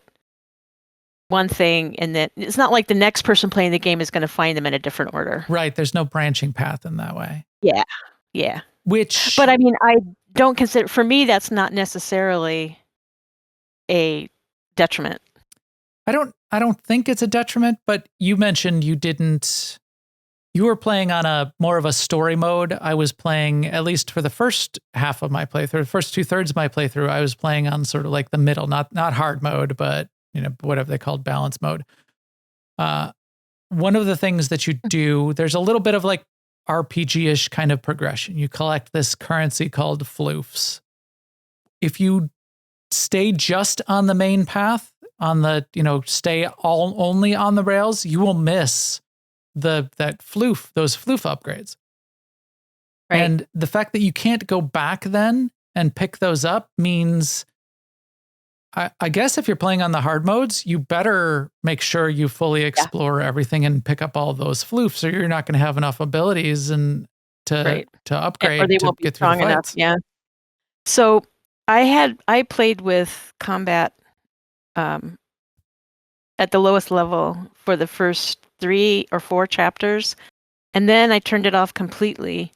one thing and then it's not like the next person playing the game is going to find them in a different order. Right. There's no branching path in that way. Yeah. But I mean, I don't consider, for me, that's not necessarily a detriment. I don't think it's a detriment, but you mentioned you were playing on a more of a story mode. I was playing, at least for the first half of my playthrough, the first 2/3 of my playthrough, I was playing on sort of like the middle, not hard mode, but whatever they called balance mode. One of the things that you do, there's a little bit of like RPG-ish kind of progression. You collect this currency called floofs. If you stay just on the main path, on the, stay only on the rails, you will miss those floof upgrades. Right. And the fact that you can't go back then and pick those up means, I guess if you're playing on the hard modes, you better make sure you fully explore everything and pick up all of those floofs, or you're not going to have enough abilities to upgrade, or they to won't be get through the strong enough. fights. Yeah. So I played with combat at the lowest level for the first 3 or 4 chapters, and then I turned it off completely.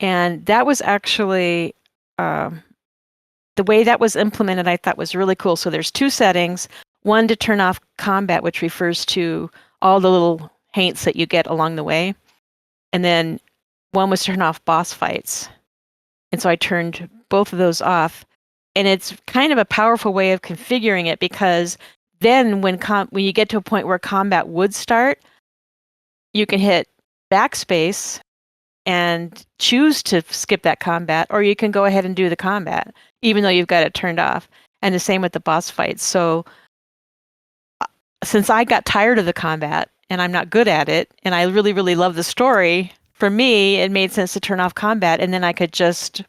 And that was actually the way that was implemented, I thought was really cool. So there's 2 settings: one to turn off combat, which refers to all the little hints that you get along the way, and then one was turn off boss fights. And so I turned both of those off, and it's kind of a powerful way of configuring it, because then when you get to a point where combat would start, you can hit backspace and choose to skip that combat, or you can go ahead and do the combat, even though you've got it turned off. And the same with the boss fights. So since I got tired of the combat and I'm not good at it, and I really, really love the story, for me, it made sense to turn off combat, and then I could just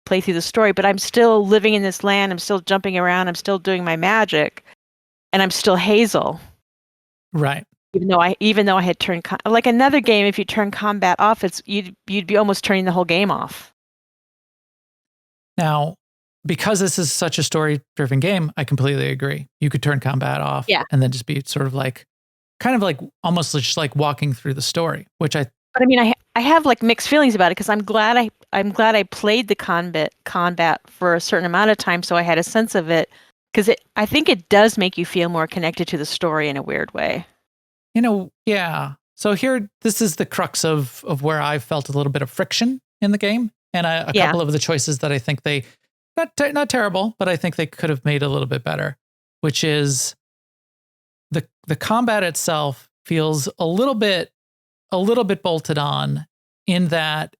play through the story. But I'm still living in this land. I'm still jumping around. I'm still doing my magic, and I'm still Hazel. Right. Even though I had turned like another game, if you turn combat off, you'd be almost turning the whole game off. Now, because this is such a story-driven game, I completely agree. You could turn combat off, and then just be sort of like, kind of like almost just like walking through the story, which But I mean, I have like mixed feelings about it, because I'm glad I played the combat for a certain amount of time, so I had a sense of it, because I think it does make you feel more connected to the story in a weird way. Yeah. So here, this is the crux of where I felt a little bit of friction in the game, and a couple of the choices that I think they not terrible, but I think they could have made a little bit better, which is the combat itself feels a little bit bolted on, in that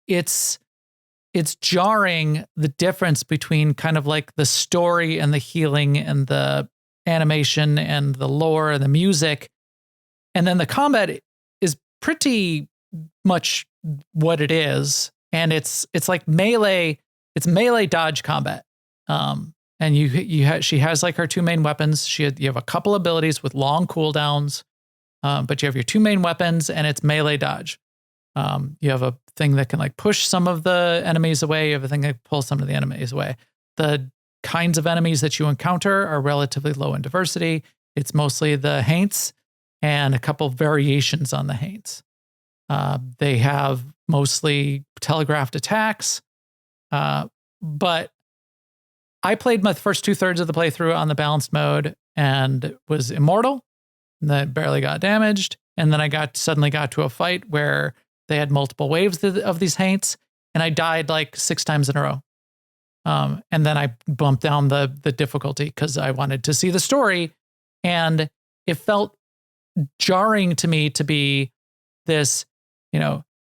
it's jarring, the difference between kind of like the story and the healing and the animation and the lore and the music. And then the combat is pretty much what it is. And it's like melee, it's melee dodge combat. And she has like her 2 main weapons. You have a couple abilities with long cooldowns, but you have your 2 main weapons, and it's melee dodge. You have a thing that can like push some of the enemies away. You have a thing that pulls some of the enemies away. The kinds of enemies that you encounter are relatively low in diversity. It's mostly the haints and a couple variations on the haints. They have mostly telegraphed attacks, but I played my first 2/3 of the playthrough on the balanced mode and was immortal, and that barely got damaged. And then I suddenly got to a fight where they had multiple waves of these haints, and I died like 6 times in a row. And then I bumped down the difficulty because I wanted to see the story, and it felt jarring to me to be this,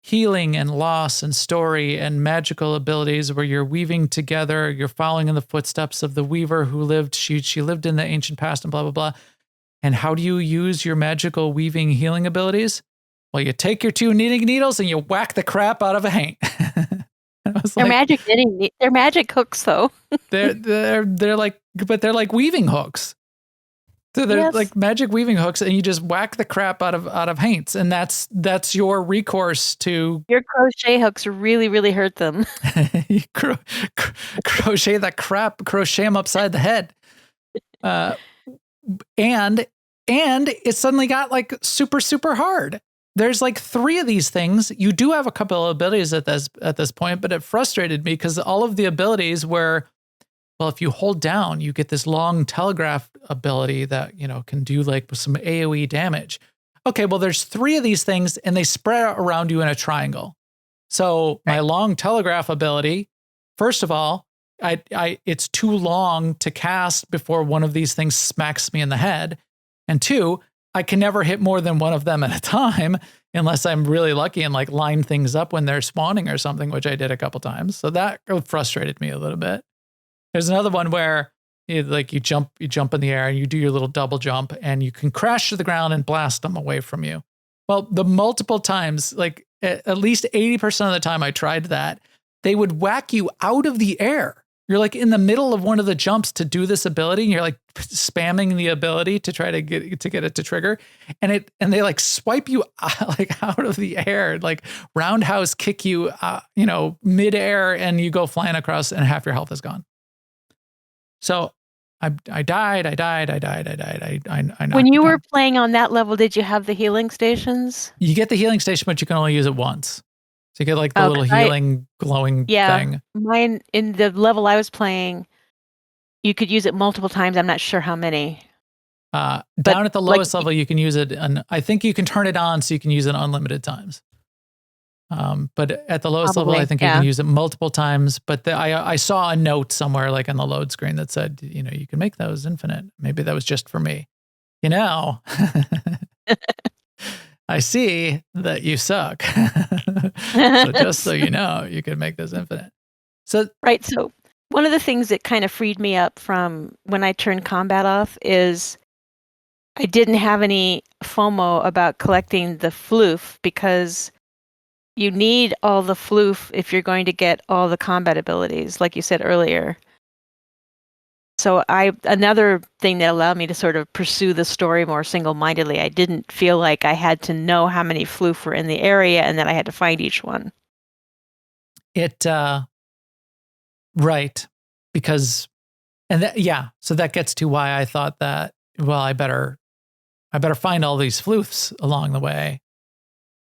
healing and loss and story and magical abilities where you're weaving together, you're following in the footsteps of the weaver who lived, she lived in the ancient past and blah, blah, blah. And how do you use your magical weaving healing abilities? Well, you take your 2 knitting needles and you whack the crap out of a haint. They're magic hooks, though. they're like weaving hooks. So they're like magic weaving hooks, and you just whack the crap out of haints, and that's your recourse to your crochet hooks. Really, really hurt them. You crochet them upside the head, and it suddenly got like super, super hard. there's like 3 of these things. You do have a couple of abilities at this point, but it frustrated me because all of the abilities were, well, if you hold down, you get this long telegraph ability that, can do like some AoE damage. Okay, well, there's 3 of these things and they spread around you in a triangle. So my long telegraph ability, first of all, it's too long to cast before one of these things smacks me in the head. And 2, I can never hit more than one of them at a time unless I'm really lucky and like line things up when they're spawning or something, which I did a couple times. So that frustrated me a little bit. There's another one where you jump in the air and you do your little double jump and you can crash to the ground and blast them away from you. Well, the multiple times, like at least 80% of the time I tried that, they would whack you out of the air. You're like in the middle of one of the jumps to do this ability and you're like spamming the ability to try to get it to trigger. And they like swipe you like out of the air, like roundhouse kick you, midair, and you go flying across and half your health is gone. So I died. When you were playing on that level, did you have the healing stations? You get the healing station, but you can only use it once. So you get like the little healing glowing thing. Mine, in the level I was playing, you could use it multiple times. I'm not sure how many. Down at the lowest level, you can use it. And I think you can turn it on so you can use it unlimited times. But at the lowest level, I think you can use it multiple times. But I saw a note somewhere like on the load screen that said, you can make those infinite. Maybe that was just for me. I see that you suck. So just so you know, you can make those infinite. So one of the things that kind of freed me up from when I turned combat off is I didn't have any FOMO about collecting the floof because you need all the floof if you're going to get all the combat abilities, like you said earlier. So another thing that allowed me to sort of pursue the story more single-mindedly, I didn't feel like I had to know how many floof were in the area and that I had to find each one. Right. Because, so that gets to why I thought that, well, I better find all these floofs along the way.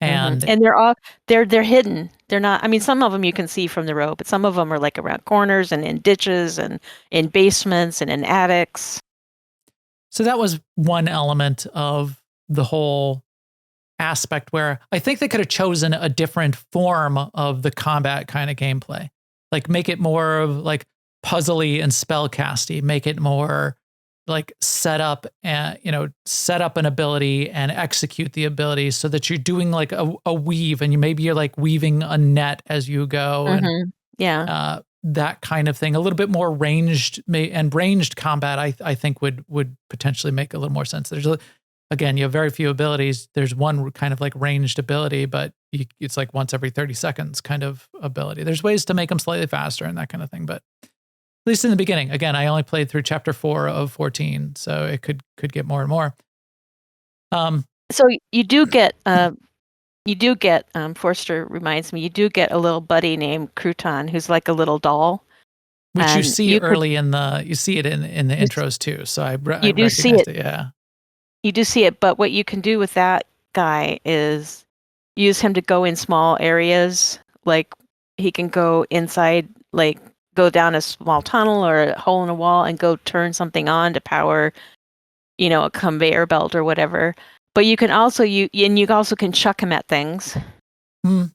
And they're hidden. They're not, I mean, some of them you can see from the road, but some of them are like around corners and in ditches and in basements and in attics. So that was one element of the whole aspect where I think they could have chosen a different form of the combat kind of gameplay. Like make it more of like puzzly and spellcasty, make it more like set up an ability and execute the ability so that you're doing like a weave and you're like weaving a net as you go. And that kind of thing, a little bit more ranged combat, I think would potentially make a little more sense. Again, you have very few abilities. There's one kind of like ranged ability, but it's like once every 30 seconds kind of ability. There's ways to make them slightly faster and that kind of thing, but at least in the beginning. Again, I only played through chapter 4 of 14, so it could get more and more. So you do get Forster reminds me, you do get a little buddy named Crouton who's like a little doll. Which you see early you see it in the intros too. So I recognized it. Yeah. You do see it, but what you can do with that guy is use him to go in small areas. Like he can go inside, like go down a small tunnel or a hole in a wall and go turn something on to power, a conveyor belt or whatever. But you can also you also can chuck him at things. Mm.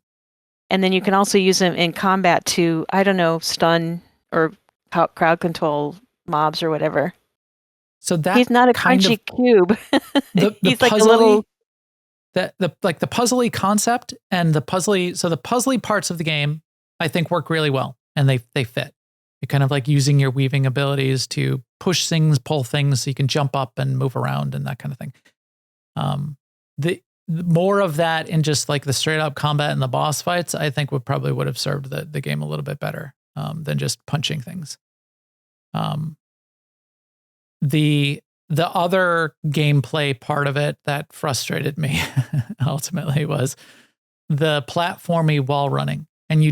And then you can also use him in combat to, I don't know, stun or crowd control mobs or whatever. So that he's not a crunchy cube. He's like a little. The puzzly concept and the puzzly parts of the game, I think work really well and they fit. You're kind of like using your weaving abilities to push things, pull things, so you can jump up and move around and that kind of thing. The more of that in just like the straight up combat and the boss fights, I think would have served the game a little bit better than just punching things. The other gameplay part of it that frustrated me ultimately was the platformy wall running. And you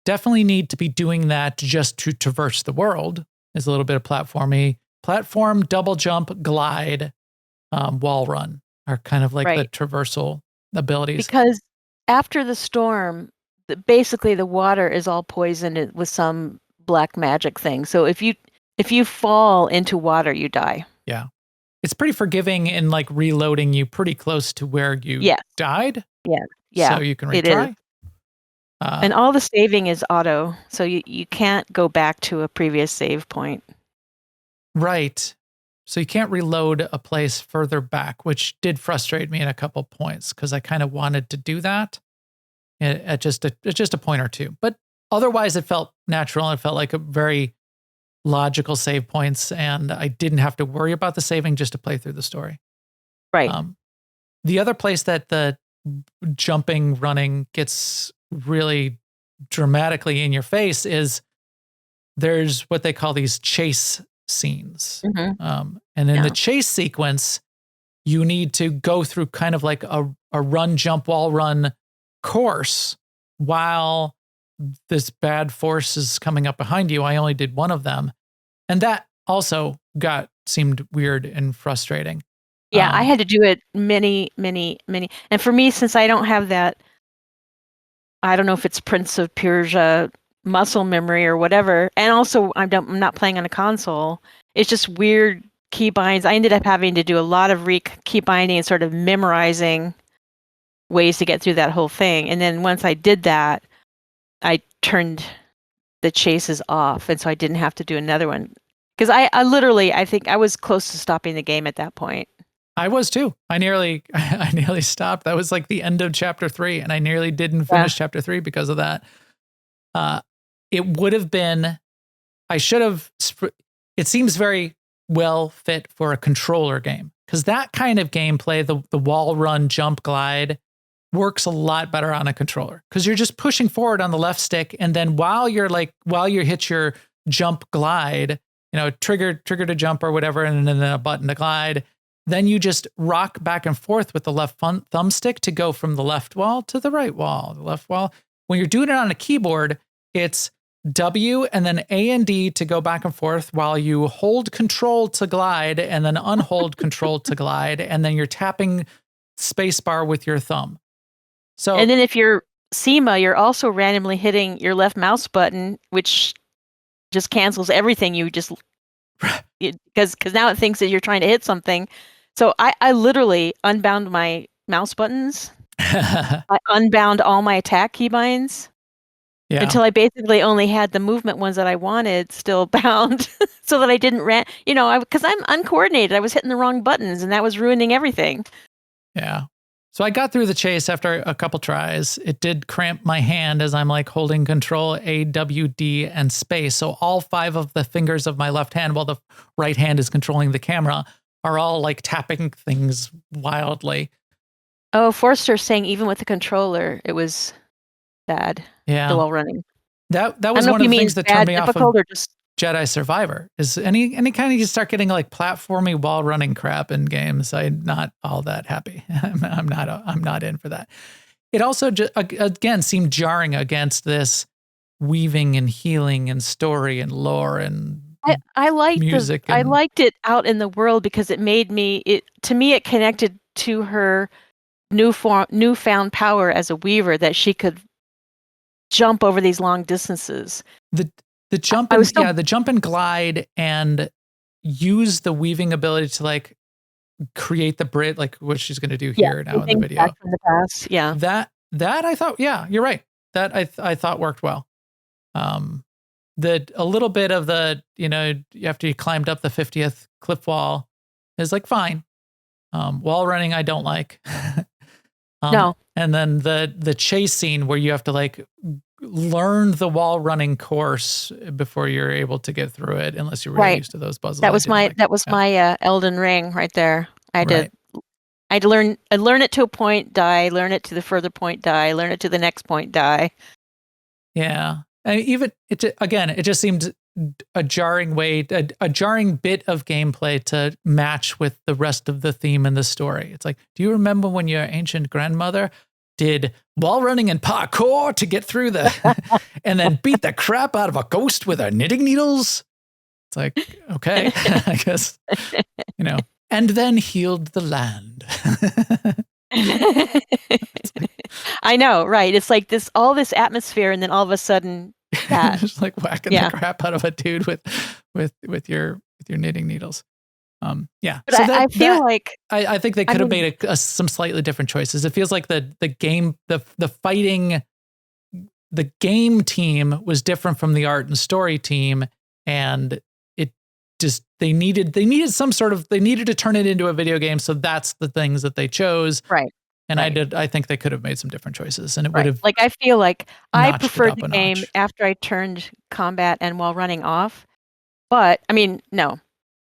definitely need to be doing that just to traverse the world. There's a little bit of platform, double jump, glide, wall run. are kind of like the Right. traversal abilities. Because after the storm, basically the water is all poisoned with some black magic thing. So if you fall into water, you die. Yeah. It's pretty forgiving in like reloading you pretty close to where you Yes. died. Yeah. Yeah. So you can It is. retry. And all the saving is auto, so you can't go back to a previous save point. Right. So you can't reload a place further back, which did frustrate me in a couple points because I kind of wanted to do that at just a point or two. But otherwise, it felt natural and it felt like a very logical save points, and I didn't have to worry about the saving just to play through the story. Right. The other place that the jumping, running gets really dramatically in your face is there's what they call these chase scenes. Mhm. And in Yeah. the chase sequence, you need to go through kind of like a run, jump, wall run course while this bad force is coming up behind you. I only did one of them. And that also seemed weird and frustrating. Yeah, I had to do it many. And for me, since I don't have that, I don't know if it's Prince of Persia muscle memory or whatever, and also I'm not playing on a console. It's just weird keybinds. I ended up having to do a lot of keybinding and sort of memorizing ways to get through that whole thing. And then once I did that, I turned the chases off, and so I didn't have to do another one. Because I think I was close to stopping the game at that point. I was too. I nearly stopped. That was like the end of chapter 3, and I nearly didn't finish chapter 3 because of that. It would have been, it seems very well fit for a controller game because that kind of gameplay, the wall run, jump, glide, works a lot better on a controller because you're just pushing forward on the left stick, and then while you hit your jump, glide, trigger to jump or whatever, and then a button to glide. Then you just rock back and forth with the left thumbstick to go from the left wall to the right wall, the left wall. When you're doing it on a keyboard, it's W and then A and D to go back and forth while you hold control to glide and then unhold control to glide. And then you're tapping spacebar with your thumb. And then if you're Sema, you're also randomly hitting your left mouse button, which just cancels everything. Because now it thinks that you're trying to hit something. So I literally unbound my mouse buttons. I unbound all my attack keybinds until I basically only had the movement ones that I wanted still bound so that I didn't because I'm uncoordinated. I was hitting the wrong buttons and that was ruining everything. Yeah. So I got through the chase after a couple tries. It did cramp my hand as I'm like holding control, A, W, D, and space. So all 5 of the fingers of my left hand, while the right hand is controlling the camera, are all like tapping things wildly. Oh, Forster's saying even with the controller, it was bad. Yeah. The wall running. That was one of the things that turned me off of or just Jedi Survivor. Is any kind of you start getting like platformy wall running crap in games, I'm not all that happy. I'm not in for that. It also again seemed jarring against this weaving and healing and story and lore and I liked music. I liked it out in the world because it made it connected to her newfound power as a weaver that she could jump over these long distances. The jump the jump and glide and use the weaving ability to like create the bridge, like what she's going to do here now in the video. Back from the past. Yeah. That I thought, you're right. That I thought worked well. A little bit of the, after you climbed up the 50th cliff wall is like fine. Wall running I don't like. No. And then the chase scene where you have to like learn the wall running course before you're able to get through it, unless you're really used to those puzzles. That was my Elden Ring right there. I had to learn it to a point, die, learn it to the further point, die, learn it to the next point, die. Yeah. And even it just seemed a jarring a jarring bit of gameplay to match with the rest of the theme in the story. It's like, do you remember when your ancient grandmother did wall running and parkour to get through and then beat the crap out of a ghost with her knitting needles? It's like, okay, I guess, and then healed the land. I know, right? It's like all this atmosphere, and then all of a sudden, that. Just like whacking the crap out of a dude with your knitting needles. Yeah. But I feel like I think they could have made some slightly different choices. It feels like the game, the fighting, the game team was different from the art and story team, and it just they needed to turn it into a video game. So that's the things that they chose. Right. And I think they could have made some different choices, and it would have. Like, I feel like I preferred the a game notch. after I turned combat and while running off. But I mean, no,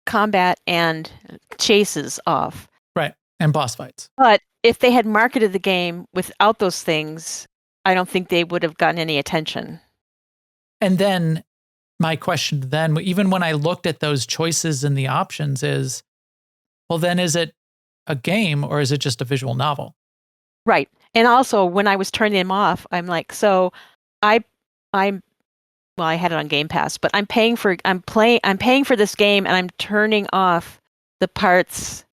combat and chases off. Right. And boss fights. But if they had marketed the game without those things, I don't think they would have gotten any attention. And then my question then, even when I looked at those choices and the options, is, well, then is it a game or is it just a visual novel? Right. And also, when I was turning them off, I'm like, so I had it on Game Pass, but I'm paying for this game, and I'm turning off the parts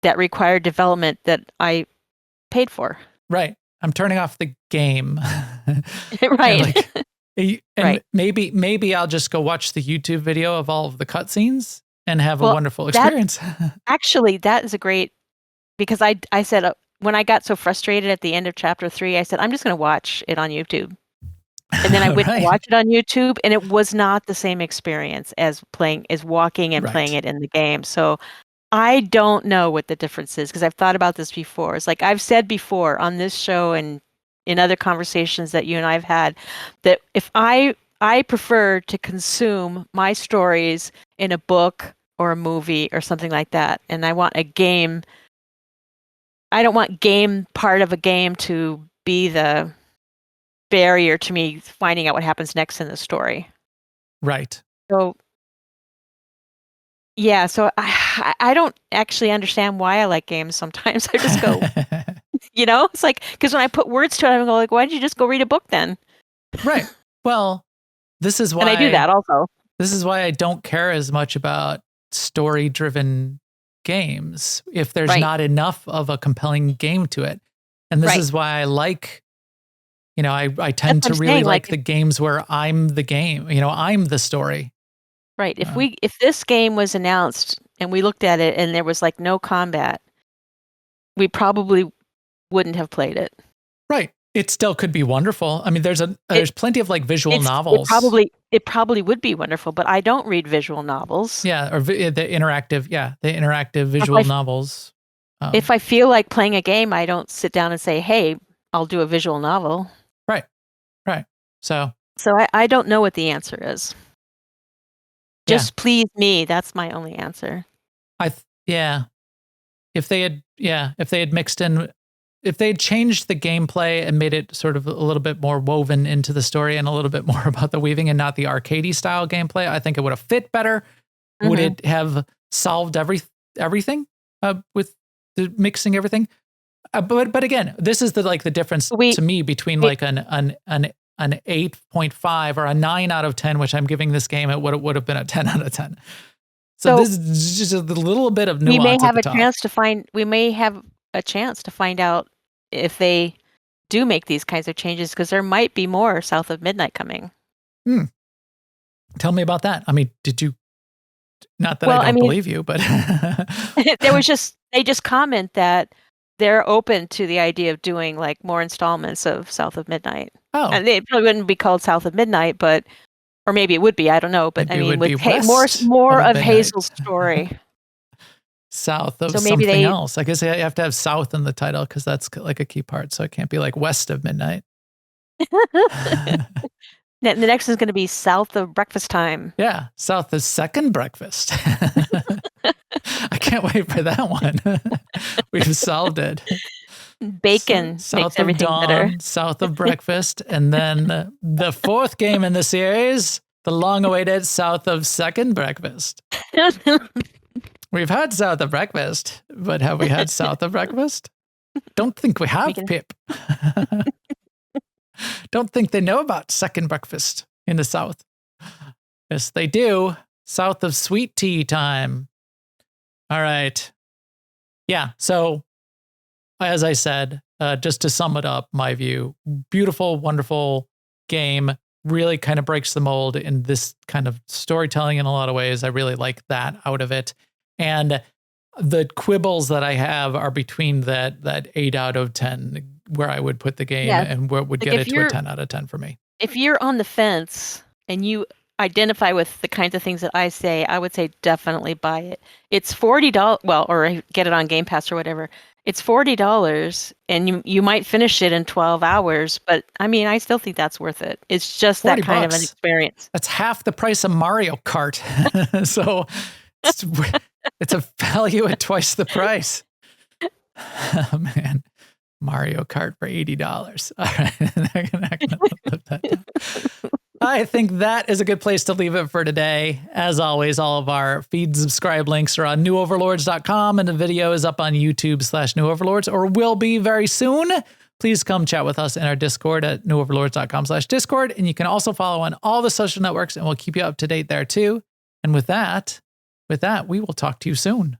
that require development that I paid for. Right. I'm turning off the game. Right. And right. Maybe I'll just go watch the YouTube video of all of the cutscenes and have a wonderful experience. Actually, that is a great, because I said, when I got so frustrated at the end of chapter 3, I said, I'm just going to watch it on YouTube. And then I went to watch it on YouTube, and it was not the same experience as walking and playing it in the game. So I don't know what the difference is, because I've thought about this before. It's like I've said before on this show and in other conversations that you and I have had, that if I prefer to consume my stories in a book or a movie or something like that, and I want a game. I don't want part of a game to be the barrier to me finding out what happens next in the story. Right. So, yeah. So I don't actually understand why I like games sometimes. I just go, it's like, because when I put words to it, I'm like, why did you just go read a book then? Right. Well, this is why. And I do that also. This is why I don't care as much about story-driven games if there's not enough of a compelling game to it. And this is why I like, I tend to really like the games where I'm the game, I'm the story. Right. If this game was announced and we looked at it and there was like no combat, we probably wouldn't have played it. Right. It still could be wonderful. I mean, there's plenty of like visual novels. It probably would be wonderful, but I don't read visual novels. Yeah, or the interactive visual novels. If I feel like playing a game, I don't sit down and say, "Hey, I'll do a visual novel." Right. So I don't know what the answer is. Just please me. That's my only answer. If they had mixed in. If they had changed the gameplay and made it sort of a little bit more woven into the story and a little bit more about the weaving and not the arcadey style gameplay, I think it would have fit better. Mm-hmm. Would it have solved everything with the mixing everything? But again, this is the difference to me between like an 8.5 or a 9 out of 10, which I'm giving this game at what it would have been a 10 out of 10. So this is just a little bit of nuance. We may have a chance to find out if they do make these kinds of changes, because there might be more South of Midnight coming. Tell me about that. I mean, did you? Not that I don't believe you, but they just comment that they're open to the idea of doing like more installments of South of Midnight. Oh, and they probably wouldn't be called South of Midnight, or maybe it would be. I don't know, but maybe I mean, with more of Hazel's story. South of something else. I guess you have to have South in the title because that's like a key part. So it can't be like West of Midnight. The next is going to be South of Breakfast Time. Yeah, South of Second Breakfast. I can't wait for that one. We've solved it. Bacon South makes of everything Dawn, better. South of Breakfast, and then the fourth game in the series, the long-awaited South of Second Breakfast. We've had South of Breakfast, but have we had South of Breakfast? Don't think we have, Pip. Don't think they know about Second Breakfast in the South. Yes, they do. South of Sweet Tea Time. All right. Yeah. So as I said, just to sum it up, my view, beautiful, wonderful game, really kind of breaks the mold in this kind of storytelling in a lot of ways. I really like that out of it. And the quibbles that I have are between that 8 out of 10, where I would put the game and where it would Like, get if it to a you're 10 out of 10 for me. if you're on the fence and you identify with the kinds of things that I say, I would say definitely buy it. It's $40, well, or get it on Game Pass or whatever. It's $40, and you might finish it in 12 hours, but I mean, I still think that's worth it. It's just that kind of an $40. experience. That's half the price of Mario Kart. So it's a value at twice the price. Oh, man. Mario Kart for $80. All right. I'm not gonna put that down. I think that is a good place to leave it for today. As always, all of our feed and subscribe links are on newoverlords.com, and the video is up on YouTube/newoverlords, or will be very soon. Please come chat with us in our Discord at newoverlords.com/Discord. And you can also follow on all the social networks, and we'll keep you up to date there too. And with that, we will talk to you soon.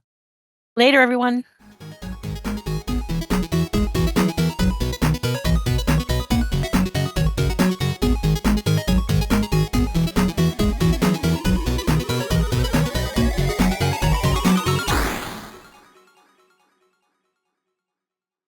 Later, everyone.